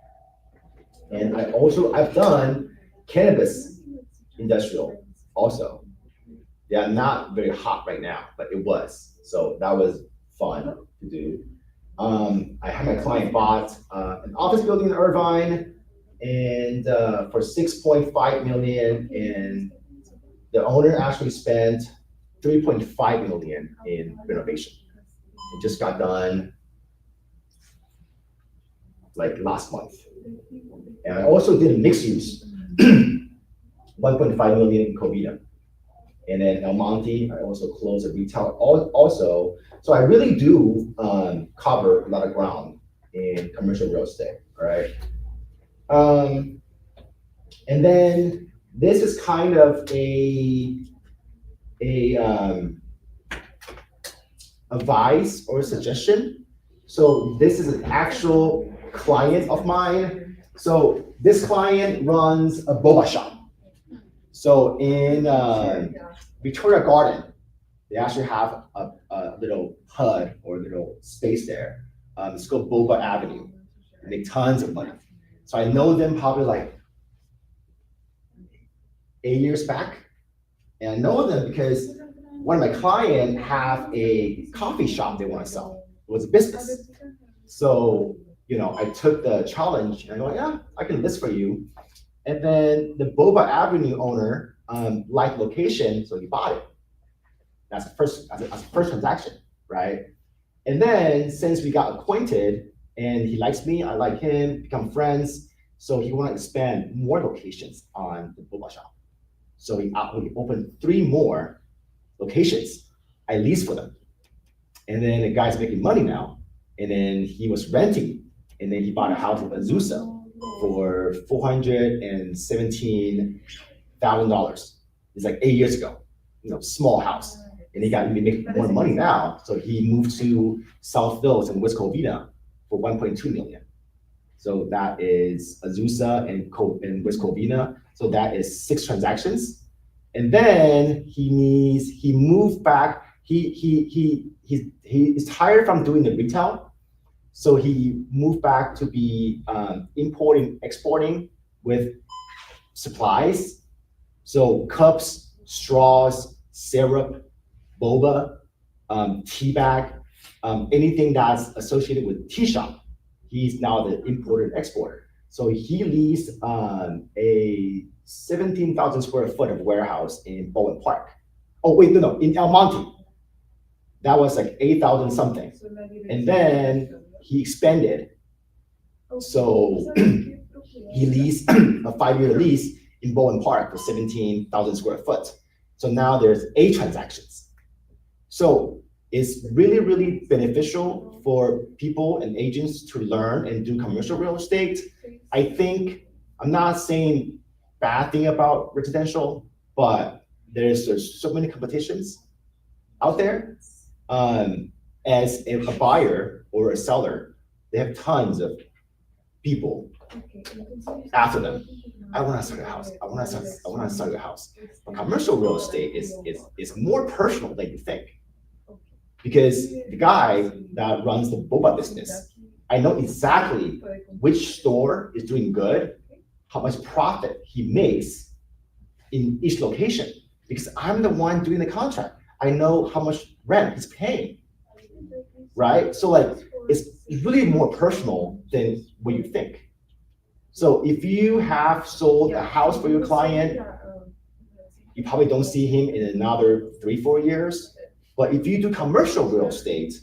And I've done cannabis industrial also. They are not very hot right now, but it was. So that was fun to do. I had my client bought an office building in Irvine and for 6.5 million, and the owner actually spent 3.5 million in renovation. It just got done like last month. And I also did a mixed use, 1.5 million in Covina. And then El Monte, I also closed a retail also. So I really do cover a lot of ground in commercial real estate, all right? And then this is kind of a advice or suggestion. So this is an actual client of mine. So this client runs a boba shop. So in Victoria Garden, they actually have a little HUD or little space there. It's called Boba Avenue. They make tons of money. So I know them probably like 8 years back. And I know them because one of my clients have a coffee shop they want to sell. It was a business. So, you know, I took the challenge and I go, yeah, I can list for you. And then the Boba Avenue owner liked location, so he bought it. That's the first transaction, right? And then since we got acquainted and he likes me, I like him, become friends. So he wanted to expand more locations on the boba shop. So he opened 3 more locations. I leased for them. And then the guy's making money now. And then he was renting. And then he bought a house in Azusa for $417,000. It's like 8 years ago, you know, small house. And he make more money now. So he moved to South Hills in West Covina for 1.2 million. So that is Azusa and West Covina. So that is 6 transactions. And then he moved back. He's tired from doing the retail. So he moved back to be importing, exporting with supplies. So cups, straws, syrup, boba, tea bag, anything that's associated with tea shop. He's now the importer and exporter. So he leased a 17,000 square foot of warehouse in Bowen Park. Oh wait, no, in El Monte. That was like 8,000 something. And then he expanded. So he leased a 5-year lease in Bowen Park for 17,000 square foot. So now there's 8 transactions. So it's really, really beneficial for people and agents to learn and do commercial real estate. I think, I'm not saying bad thing about residential, but there's so many competitions out there. As a buyer or a seller, they have tons of people after them. I want to sell your house. I want to sell your house. But commercial real estate is more personal than you think. Because the guy that runs the boba business, I know exactly which store is doing good, how much profit he makes in each location, because I'm the one doing the contract. I know how much rent he's paying, right? So like, it's really more personal than what you think. So if you have sold a house for your client, you probably don't see him in another 3-4 years. But if you do commercial real estate,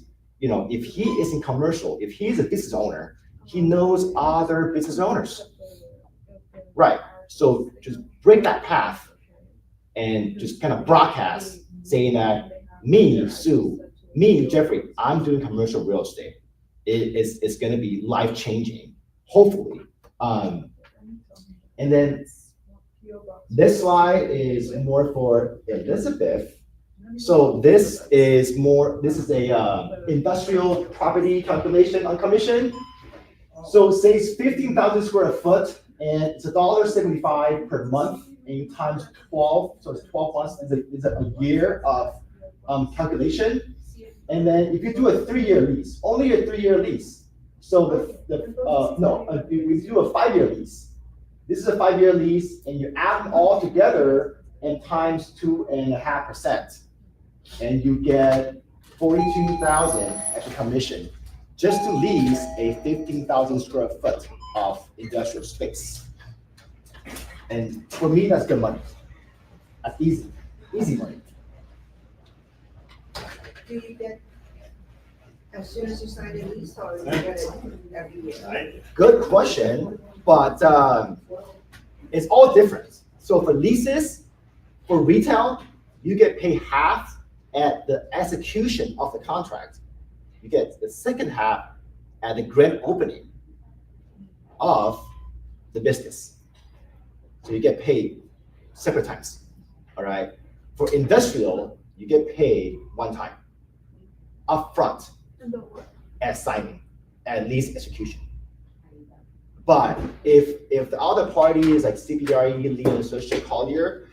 if he is in commercial, if he's a business owner, he knows other business owners. Right. So just break that path and just kind of broadcast saying that me, Sue, me, Jeffrey, I'm doing commercial real estate. It's going to be life-changing, hopefully. And then this slide is more for Elizabeth. So this is a industrial property calculation on commission. So say it's 15,000 square foot and it's $1.75 per month and you times 12, so it's 12 months, is a year of calculation. And then if you do a 3-year lease, only a 3-year lease. So we do a 5-year lease. This is a 5-year lease and you add them all together and times 2.5%. And you get 42,000 extra commission just to lease a 15,000 square foot of industrial space. And for me, that's good money. That's easy money. Do you get as soon as you sign a lease, or you get it every year? Good question, but it's all different. So for leases, for retail, you get paid half at the execution of the contract. You get the second half at the grand opening of the business. So you get paid separate times, all right? For industrial, you get paid one time, upfront, at signing, at lease execution. But if the other party is like CBRE, Lee and Associate Collier,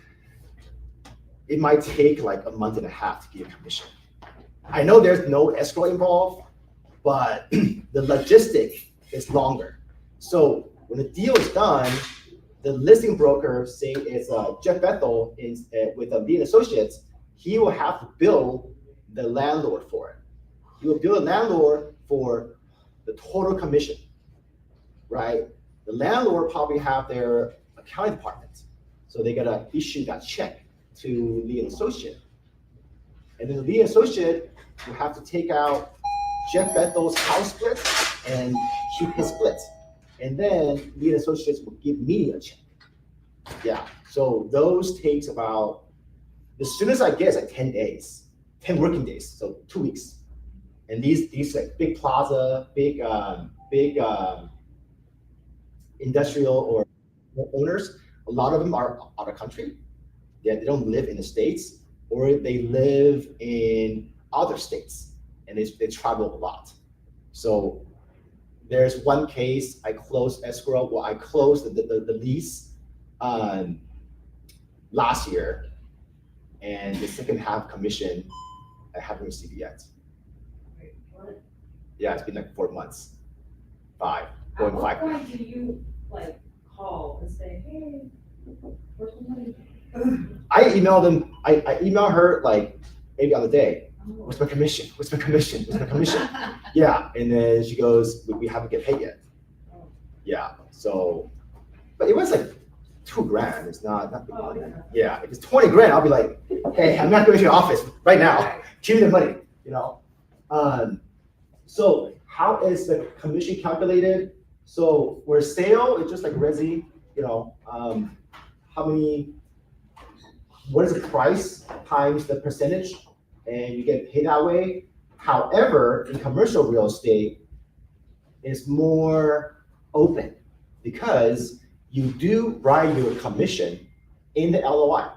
it might take like a month and a half to get a commission. I know there's no escrow involved, but the logistic is longer. So when the deal is done, the listing broker, say it's Jeff Bethel with Lee and Associates, he will have to bill the landlord for it. He will bill the landlord for the total commission, right? The landlord probably have their accounting department, so they gotta issue that check to Lee and Associate. And then the Lee and Associate will have to take out Jeff Bethel's house split and keep his split. And then Lee and Associates will give me a check. Yeah, so those takes about, as soon as I get like 10 days, 10 working days, so 2 weeks. And these like big plaza, big industrial or owners, a lot of them are out of country. Yeah, they don't live in the States, or they live in other states and they travel a lot. So there's one case I closed escrow, well, I closed the lease last year, and the second half commission I haven't received yet. Yeah, it's been like 4 months, going 5. At what point do you like call and say, hey, where's the money? I email them, I email her like maybe on the day, what's my commission? What's my commission? What's my commission? Yeah, and then she goes, we haven't get paid yet. Yeah, so, but it was like $2,000, it's not big money. Yeah, if it's 20 grand, I'll be like, hey, I'm not going to your office right now, give me the money, you know? So how is the commission calculated? So where sale, it's just like resi, you know, what is the price times the percentage, and you get paid that way. However, in commercial real estate, it's more open because you do write your commission in the LOI.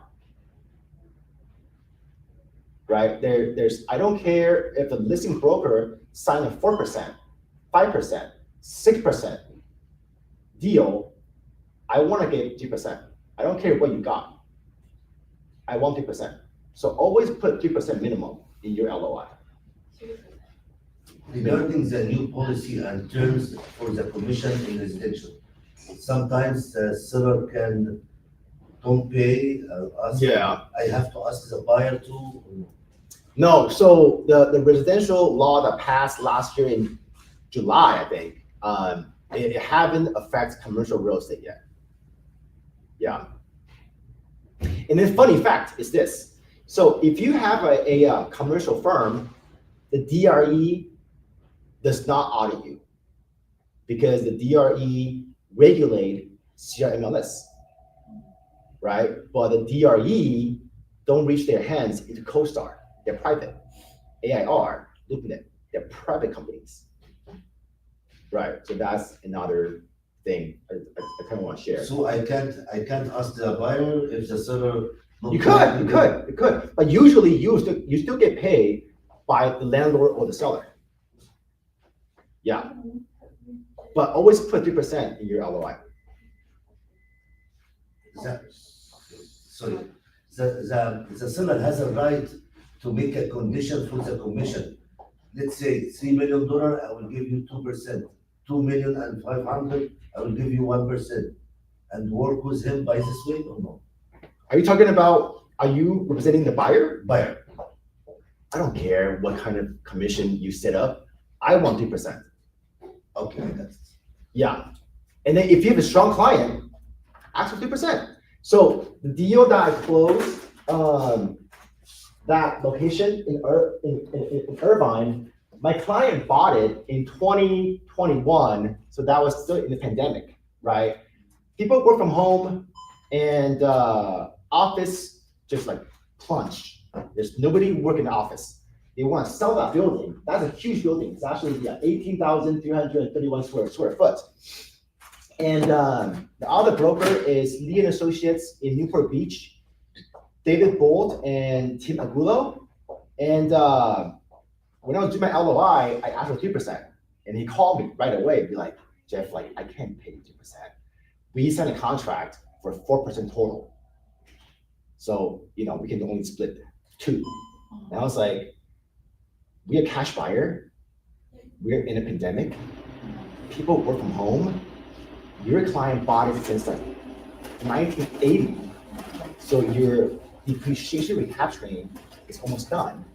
Right? I don't care if the listing broker signed a 4%, 5%, 6% deal, I want to get 3%. I don't care what you got. I want 3%. So always put 3% minimum in your LOI. Regarding the new policy and terms for the commission in residential, sometimes the seller don't pay us. Yeah. I have to ask the buyer to. No, so the residential law that passed last year in July, I think, it haven't affected commercial real estate yet. Yeah. And then funny fact is this. So if you have a commercial firm, the DRE does not audit you because the DRE regulate CRMLS, right? But the DRE don't reach their hands into CoStar. They're private. AIR, LoopNet, they're private companies. Right, so that's another thing I kind of want to share. So I can't ask the buyer if the seller. You could, but usually you still get paid by the landlord or the seller. Yeah, but always put 3% in your LOI. Sorry, the seller has a right to make a condition for the commission. Let's say $3 million, I will give you 2%. 2,500,000, I will give you 1%, and work with him by this way or no? Are you talking about, are you representing the buyer? Buyer. I don't care what kind of commission you set up. I want 3%. Okay, I got it. Yeah. And then if you have a strong client, ask for 3%. So the deal that I closed, that location in Irvine, my client bought it in 2021. So that was still in the pandemic, right? People work from home and office just like plunged. There's nobody working in the office. They want to sell that building. That's a huge building. It's actually 18,331 square foot. And the other broker is Lee & Associates in Newport Beach, David Bolt and Tim Agulo. And when I was doing my LOI, I asked for 3%. And he called me right away and be like, Jeff, like, I can't pay 2%. We signed a contract for 4% total. So, you know, we can only split 2. And I was like, we're a cash buyer. We're in a pandemic. People work from home. Your client bought it since like 1980. So your depreciation recapturing is almost done.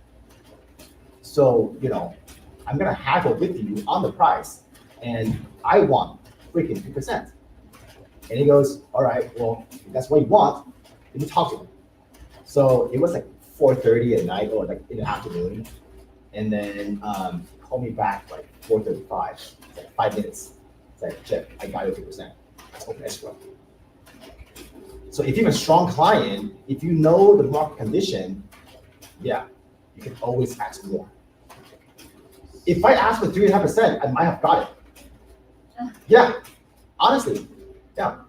So, you know, I'm gonna haggle with you on the price and I want freaking 2%. And he goes, all right, well, if that's what you want, let me talk to him. So it was like 4:30 at night or like in the afternoon. And then he called me back like 4:35, it's like 5 minutes. It's like, Jeff, I got you 2%. Let's open escrow. So if you have a strong client, if you know the market condition, yeah, you can always ask more. If I asked for 3.5%, I might have got it. Yeah, honestly, yeah.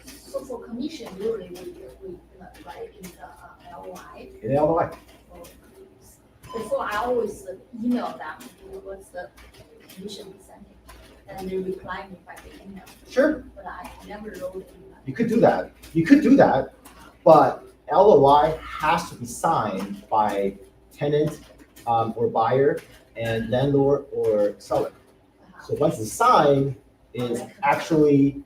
So for commission, usually we write in the LOI. In the LOI. Before I always email them, what's the commission percentage, and they reply me by the email. Sure. But I never wrote it. You could do that. You could do that, but LOI has to be signed by tenant or buyer and landlord or seller. So once it's signed, it's actually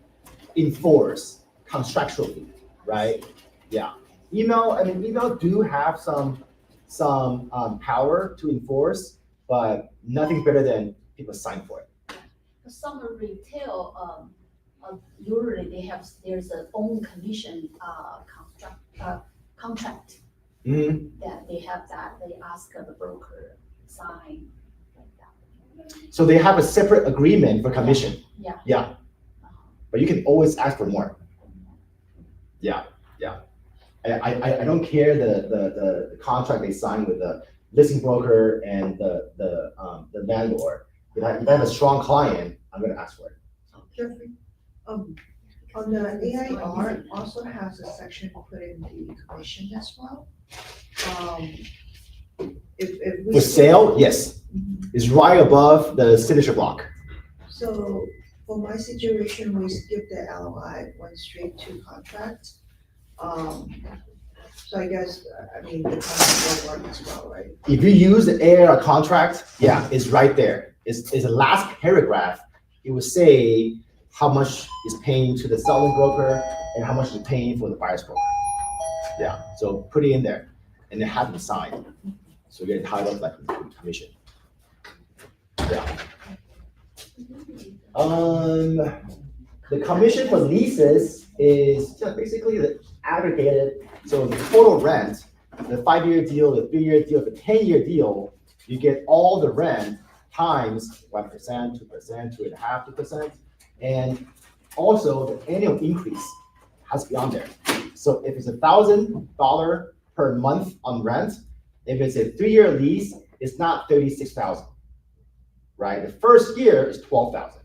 enforced contractually, right? Yeah. Email do have some power to enforce, but nothing better than people sign for it. Some retail, usually there's an own commission contract Mm-hmm. that they have that, they ask the broker sign like that. So they have a separate agreement for commission. Yeah. Yeah. But you can always ask for more. Yeah. I don't care the contract they sign with the listing broker and the landlord. If I have a strong client, I'm gonna ask for it. Geoffrey, on the AIR, it also has a section put in the commission as well. If we. For sale, yes. It's right above the signature block. So for my situation, we skip the LOI, went straight to contract. So I guess, the contract will work as well, right? If you use the AIR contract, yeah, it's right there. It's the last paragraph. It will say how much is paying to the selling broker and how much is paying for the buyer's broker. Yeah, so put it in there and then have them sign. So you're entitled like commission. Yeah. The commission for leases is just basically the aggregated, so the total rent, the 5-year deal, the 3-year deal, the 10-year deal, You get all the rent times 1%, 2%, 2.5%, 2%, and also the annual increase has to be on there. So if it's $1,000 per month on rent, if it's a 3-year lease, it's not 36,000, right? The first year is 12,000.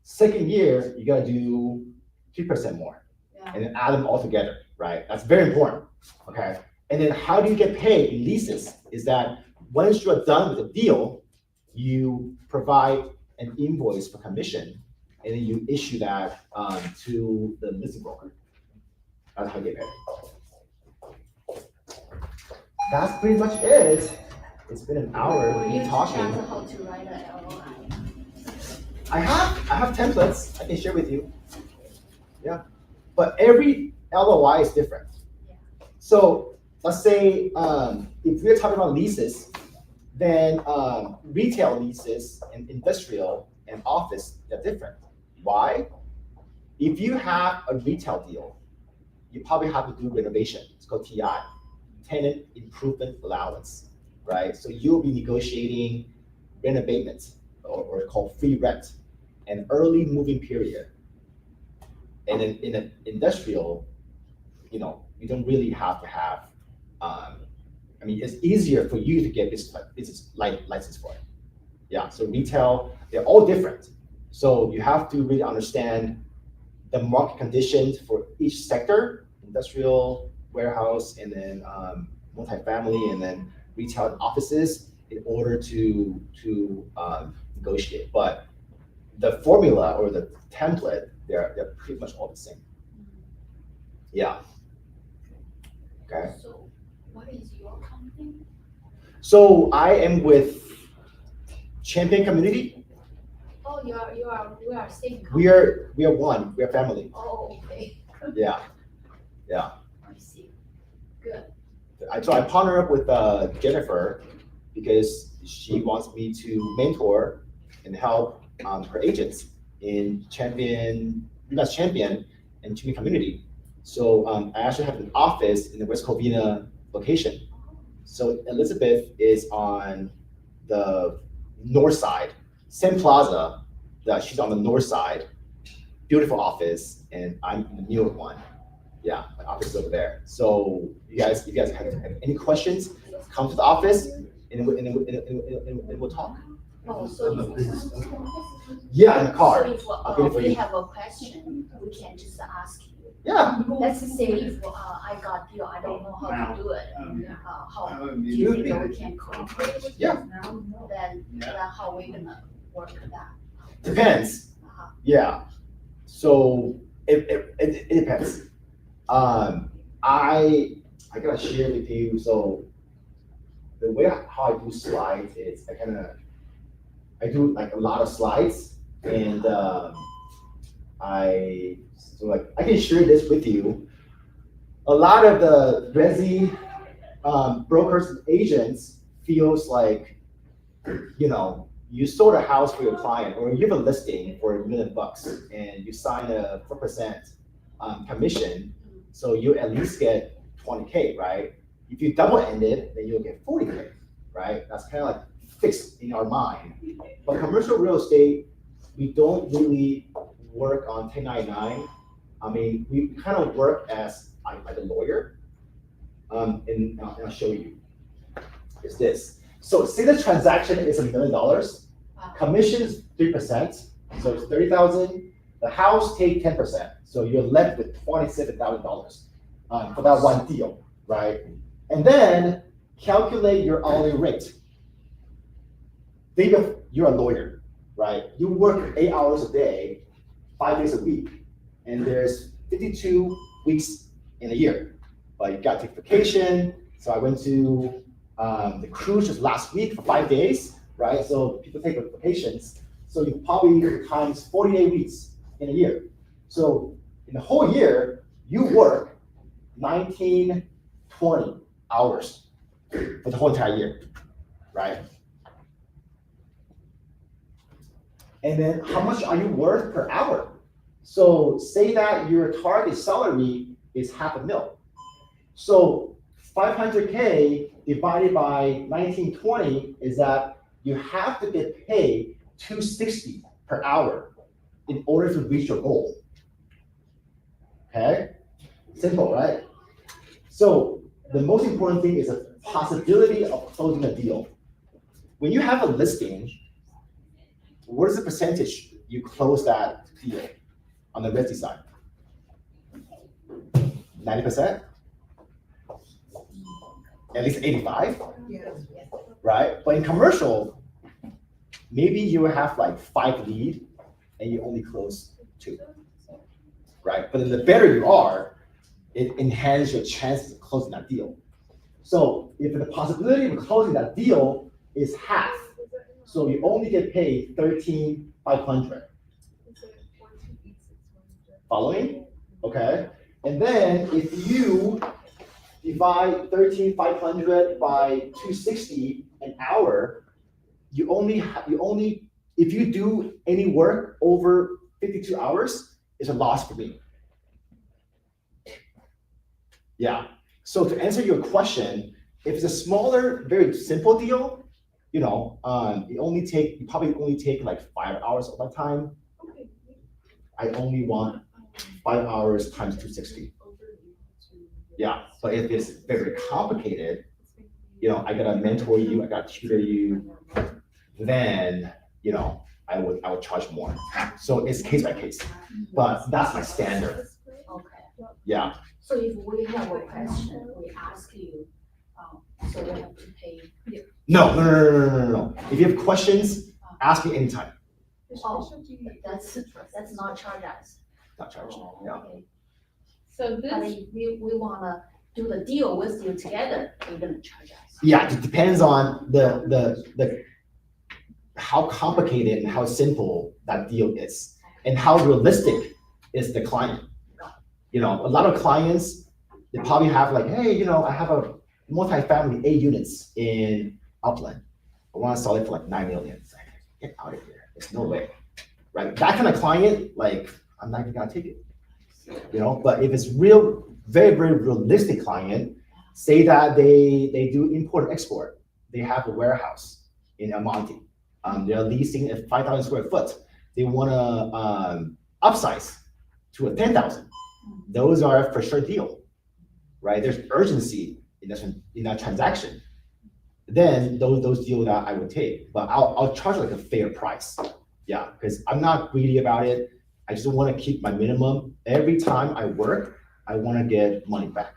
Second year, you gotta do 3% more, and then add them all together, right? That's very important, okay? And then how do you get paid in leases? Is that once you are done with the deal, you provide an invoice for commission, and then you issue that to the leasing broker. That's how you get paid. That's pretty much it. It's been an hour For of you me to talking. chance how to write a LOI. I have templates I can share with you. Yeah, but every LOI is different. Yeah. So let's say if we're talking about leases, then retail leases and industrial and office, they're different. Why? If you have a retail deal, you probably have to do renovation. It's called TI, tenant improvement allowance, right? So you'll be negotiating rent abatement or called free rent, an early moving period. And then in an industrial, you don't really have to have, I mean, it's easier for you to get this license for it. Yeah, so retail, they're all different. So you have to really understand the market conditions for each sector, industrial, warehouse, and then multifamily, and then retail and offices in order to negotiate. But the formula or the template, they're pretty much all the same. Yeah. Okay. So what is your company? So I am with Champion Community. Oh, we are same company. We are one. We are family. Oh, okay. Yeah. I see. Good. So I partner up with Jennifer because she wants me to mentor and help her agents in Champion and Champion Community. So I actually have an office in the West Covina location. So Elizabeth is on the north side, same plaza, she's on the north side, beautiful office, and I'm in the New York one. Yeah, my office is over there. So if you guys have any questions, come to the office and we'll talk. Oh, so Yeah, in the car. So if I'll get it for we you. have a question, we can just ask you. Yeah. Let's say if I got you, I don't know how to do it. How do You you think we can cooperate with you? Yeah. Then how we gonna work that? Depends. Yeah. So it depends. I gotta share with you. So the way how I do slides is I do like a lot of slides, and I can share this with you. A lot of the resi brokers and agents feels like, you sold a house for your client, or you have a listing for $1 million and you sign a 4% commission, so you at least get 20K, right? If you double end it, then you'll get 40K, right? That's kind of like fixed in our mind. But commercial real estate, we don't really work on 1099. I mean, we kind of work as like a lawyer, and I'll show you. It's this. So say the transaction is $1 million, commission is 3%, so it's 30,000. The house take 10%, so you're left with $27,000 for that one deal, right? And then calculate your hourly rate. Think of you're a lawyer, right? You work 8 hours a day, 5 days a week, and there's 52 weeks in a year. But you got to take vacation. So I went to the cruise just last week for 5 days, right? So people take vacations. So you probably times 48 weeks in a year. So in the whole year, you work 1920 hours for the whole entire year, right? And then how much are you worth per hour? So say that your target salary is $500,000. So 500K divided by 1920 is that you have to get paid $260 per hour in order to reach your goal. Okay? Simple, right? So the most important thing is the possibility of closing a deal. When you have a listing, what is the percentage you close that deal on the resi side? 90%? At least 85, Yes. right? But in commercial, maybe you have like 5 leads and you only close 2, right? But then the better you are, it enhances your chances of closing that deal. So if the possibility of closing that deal is half, so you only get paid $13,500. Following? Okay. And then if you divide $13,500 by 260 an hour, you only if you do any work over 52 hours, it's a loss for me. Yeah. So to answer your question, if it's a smaller, very simple deal, you know, you probably only take like 5 hours of my time. I only want 5 hours times 260. Yeah, but if it's very complicated, you know, I gotta mentor you, I gotta tutor you, then, you know, I would charge more. So it's case by case, but that's my standard. Okay. Yeah. So if we have a question, we ask you, so we have to pay. No. If you have questions, ask me anytime. Oh, that's not charge us. Not charged. Yeah. Okay. So But this, if we wanna do the deal with you together, you're gonna charge us. Yeah, it depends on the how complicated and how simple that deal is, and how realistic is the client. You know, a lot of clients, they probably have like, hey, you know, I have a multifamily 8 units in Upland. I want to sell it for like 9 million. It's like, get out of here. There's no way, right? That kind of client, like, I'm not even gonna take it. You know, but if it's very realistic client, say that they do import and export. They have a warehouse in El Monte. They're leasing a 5,000 square foot. They want to upsize to a 10,000. Those are for sure deal, right? There's urgency in that transaction. Then those deals that I would take, but I'll charge like a fair price. Yeah, because I'm not greedy about it. I just want to keep my minimum. Every time I work, I want to get money back.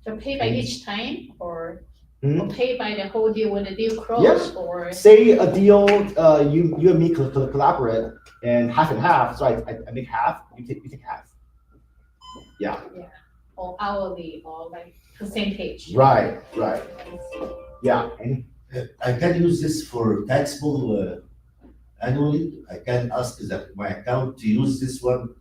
so pay by each time or Mhm. pay by the whole deal when the deal closed or? Say a deal, you and me collaborate and half, so I make half, you take half. Yeah, Or hourly or like percentage? right. Yeah, and I can use this for taxable annually. I can ask my account to use this one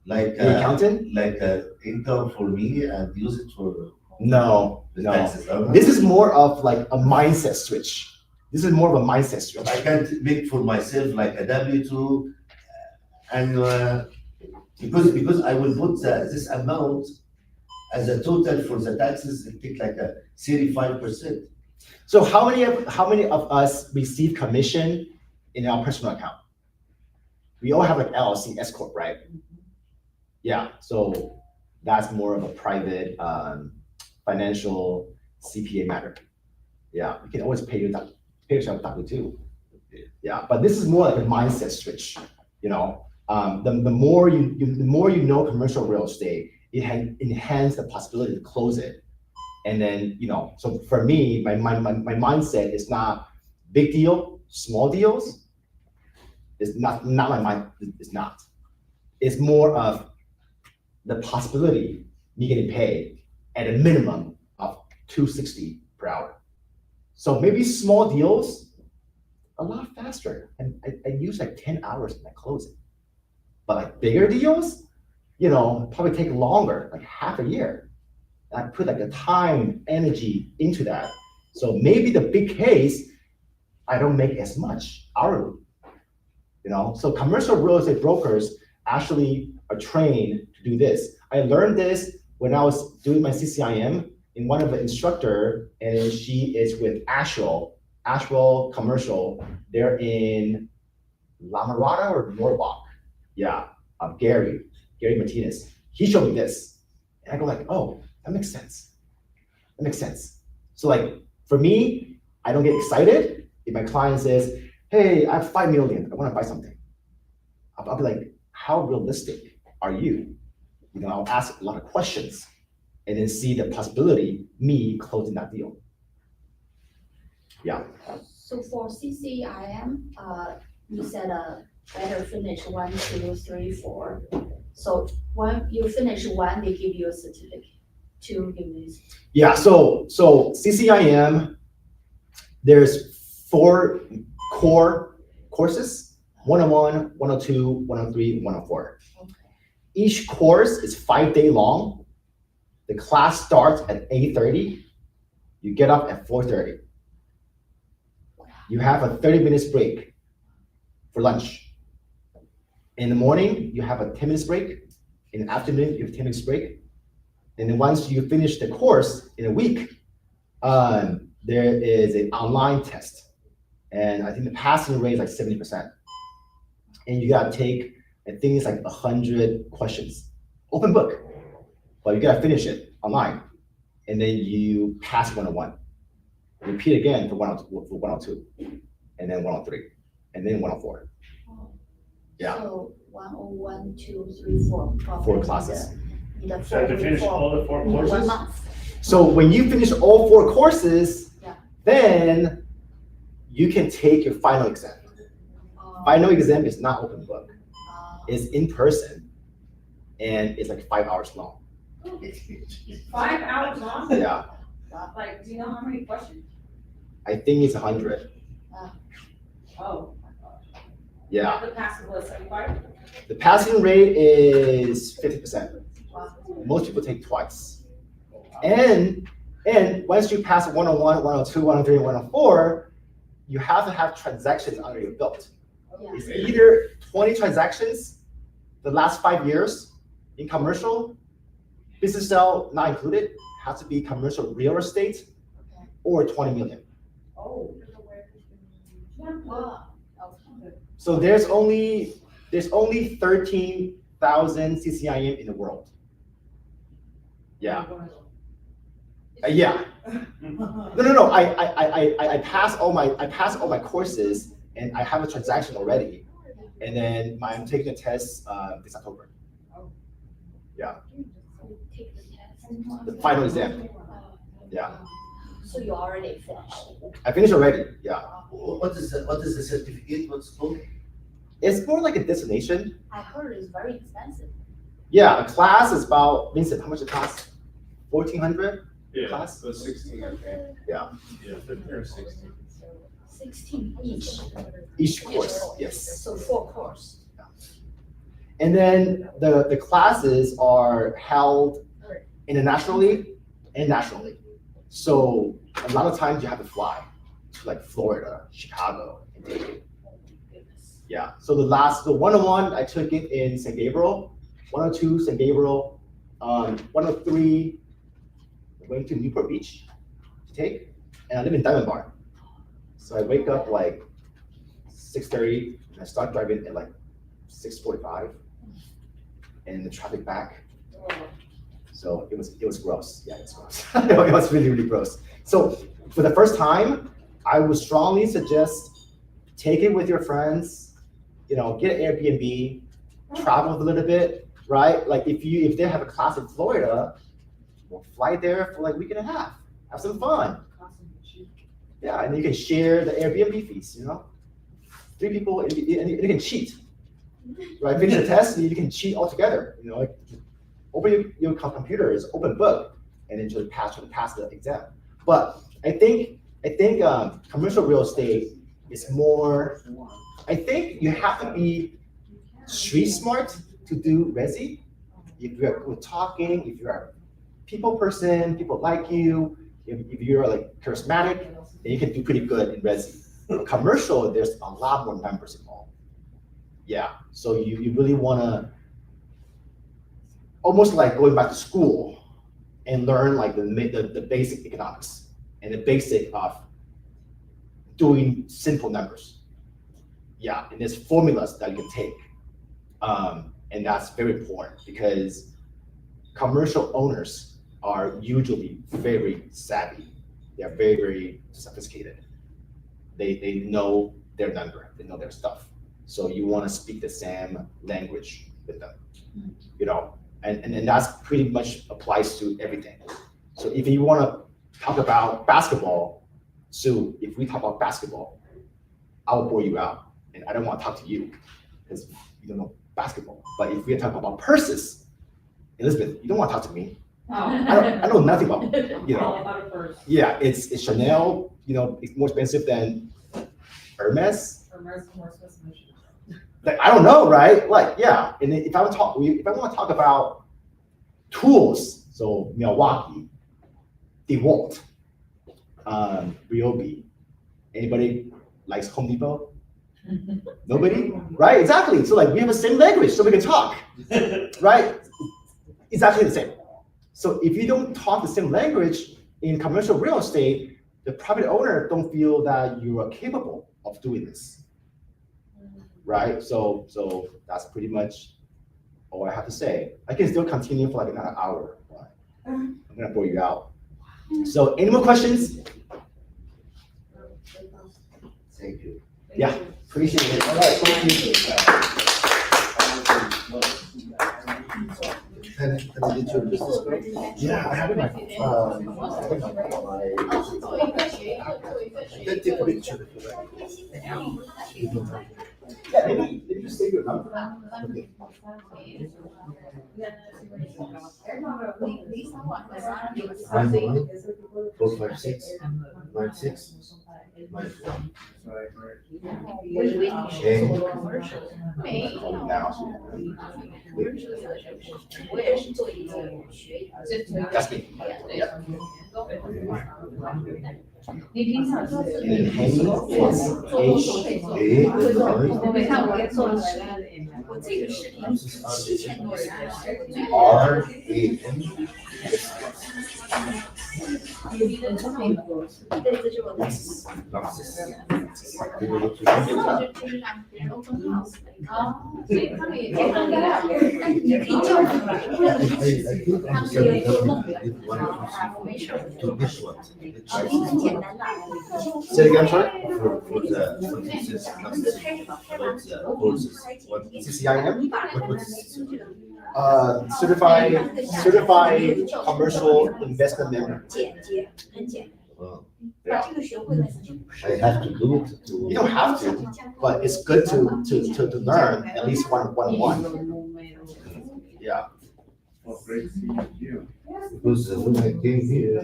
like the accountant? like income for me and use it for No. the taxes. This is more of like a mindset switch. This is more of a mindset switch. I can't make for myself like a W-2 and because I will put this amount as a total for the taxes, it take like a 35%. So how many of us receive commission in our personal account? We all have like LLC, S corp, right? Yeah, so that's more of a private financial CPA matter. Yeah, you can always pay yourself W-2. Yeah, but this is more like a mindset switch. You know, the more you know commercial real estate, it enhance the possibility to close it. And then, you know, so for me, my mindset is not big deal, small deals. It's not my mind. It's not. It's more of the possibility me getting paid at a minimum of $260 per hour. So maybe small deals, a lot faster. And I use like 10 hours and I close it. But like bigger deals, you know, probably take longer, like half a year. And I put like the time, energy into that. So maybe the big case, I don't make as much hourly. You know, so commercial real estate brokers actually are trained to do this. I learned this when I was doing my CCIM in one of the instructor, and she is with Ashwell Commercial. They're in La Mirada or Norwalk. Yeah, Gary Martinez. He showed me this. And I go like, oh, that makes sense. That makes sense. So like, for me, I don't get excited if my client says, hey, I have 5 million, I wanna buy something. I'll be like, how realistic are you? You know, I'll ask a lot of questions and then see the possibility, me closing that deal. Yeah. So for CCIM, you said better finish 1, 2, 3, 4. So when you finish 1, they give you a certificate. 2 give you. Yeah, so CCIM, there's 4 core courses, 101, 102, 103, 104. Okay. Each course is 5-day long. The class starts at 8:30. You get up at 4:30. You have a 30 minutes break for lunch. In the morning, you have a 10 minutes break. In the afternoon, you have 10 minutes break. And then once you finish the course in a week, there is an online test. And I think the passing rate is like 70%. And you gotta take, I think it's like 100 questions, open book, but you gotta finish it online. And then you pass 101. Repeat again for 102, and then 103, and then 104. Yeah. So 101, 2, 3, 4. 4 classes. So I have to finish all the 4 courses? 1 month. So when you finish all 4 courses, Yeah. then you can take your final exam. Final exam is not open book. It's in person, and it's like 5 hours long. 5 hours long? Yeah, Like, do you know how many questions? I think it's 100. Oh, my gosh. Yeah, The passing was 75? the passing rate is 50%. Wow. Most people take twice. And once you pass 101, 102, 103, and 104, you have to have transactions under your belt. Yeah. It's either 20 transactions the last 5 years in commercial, business sale not included, has to be commercial real estate, Okay. or 20 million. Oh. Wow. Okay. So there's only 13,000 CCIM in the world. Yeah. Yeah. No. I passed all my courses, and I have a transaction already, and then I'm taking the test this October. Yeah, Take the test. the final exam. Yeah, So you already finished. I finished already. Yeah, What is the certificate? What's it called? it's more like a destination. I heard it's very expensive. Yeah, a class is about, Vincent, how much a class? 1,400 Yeah, class? so 16, okay. Yeah, Yeah, they're 16. 16 each. each course. Yes. So 4 course. And then the classes are held internationally and nationally. So a lot of times you have to fly to like Florida, Chicago, and take it. Yeah. So the 101, I took it in San Gabriel, 102, San Gabriel, 103, went to Newport Beach to take, and I live in Diamond Bar. So I wake up like 6:30, and I start driving at like 6:45, and the traffic back. So it was gross. Yeah, it's gross. It was really, really gross. So for the first time, I would strongly suggest take it with your friends, you know, get an Airbnb, travel a little bit, right? Like if they have a class in Florida, we'll fly there for like a week and a half, have some fun. Yeah, and you can share the Airbnb fees, you know? 3 people, and you can cheat, right? Finish the test, and you can cheat altogether, you know? Like, open your computer, is open book, and then just pass the exam. But I think commercial real estate is more, I think you have to be street smart to do resi. If you're good talking, if you're a people person, people like you, if you're like charismatic, then you can do pretty good in resi. Commercial, there's a lot more members involved. Yeah, so you really wanna, almost like going back to school, and learn like the basic economics and the basic of doing simple numbers. Yeah, and there's formulas that you can take. And that's very important because commercial owners are usually very savvy. They're very, very sophisticated. They know their number, they know their stuff. So you want to speak the same language with them, you know, and that's pretty much applies to everything. So if you want to talk about basketball, so if we talk about basketball, I will bore you out, and I don't want to talk to you because you don't know basketball. But if we talk about purses, Elizabeth, you don't want to talk to me. I know nothing about, you All know. about it first. Yeah, it's Chanel, you know, it's more expensive than Hermes. Hermes is more expensive than Chanel. Like, I don't know, right? Like, yeah. And if I want to talk about tools, so Milwaukee, DeWalt, Ryobi, anybody likes Home Depot? Nobody? Right? Exactly. So like we have the same language, so we can talk. Right? It's actually the same. So if you don't talk the same language in commercial real estate, the private owner don't feel that you are capable of doing this. Right? So that's pretty much all I have to say. I can still continue for like another hour, but I'm gonna bore you out. So any more questions? Thank you. Yeah, appreciate it. All right, thank you. Can I get your business card? Yeah, I have it in my, I think You can take a picture if you like. Yeah, maybe just save your number. Okay. 456 96 94. That's me. Yeah. 你平常做 And then Henny is H. 我没看我做了回来的 R A N 对，这是我的。 所以他们也接受了。 但你可以叫他们， I think I'm sorry, if one to this one. 很简单的。 Say it again, I'm sorry. For the this classes about the courses. What CCIM? what is Certified commercial investment member. 简洁，很简单。 uh, 把这个学会了， I have to do it to You don't have to, but it's good to learn at least one. Yeah. Well, great seeing you. because when I came here,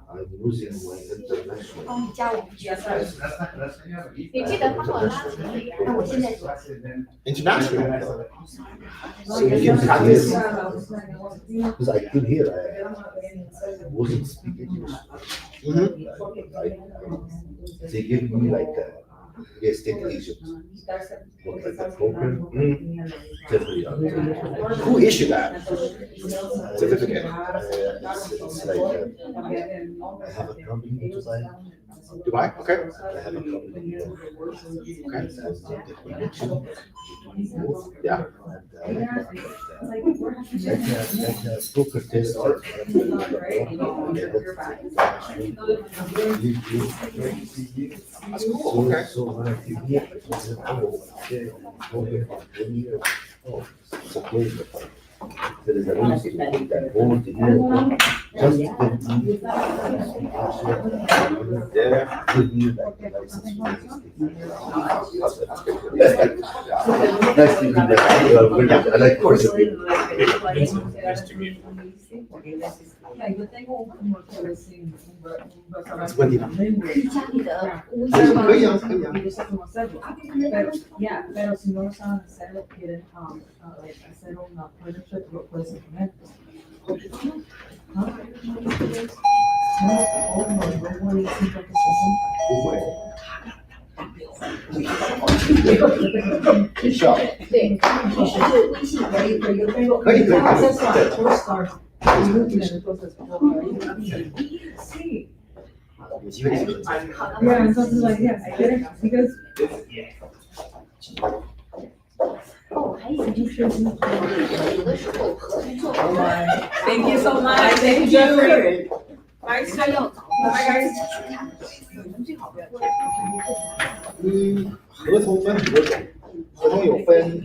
I'm losing my international. 帮你加我们学分。 你记得帮我拉提了呀？那我现在 International. So you can practice. Because I came here, I wasn't speaking English. They give me like a real estate agent, work like a broker. Every year. Who issued that certificate? It's like I have a company in Dubai. Dubai? Okay. I have a company in Dubai. Okay. And the connection. Yeah. Like a broker test. That's cool. Okay. So when I came here, I said, oh, okay, broker for 10 years. Oh, it's a pleasure. There is a reason that all the year, just There. give me like a license. Nice to meet you. I like course. It's Wendy. 你家里的屋可以吗？可以啊，可以啊。 Pero, yeah, pero si no lo saben hacer, quieren, like, hacer una partnership, lo puedes implementar. ¿Ah? No, no, 不会。学校对，就是微信可以。可以可以可以。对。你录进来的都是什么？Sí. 有机会一起合作。 Yeah, something like that. I get it because 哦，还有就是有的时候合作 Thank you so much. Thank you. Bye. 他要找自己去看，你们最好不要这样。合同分很多种，合同有分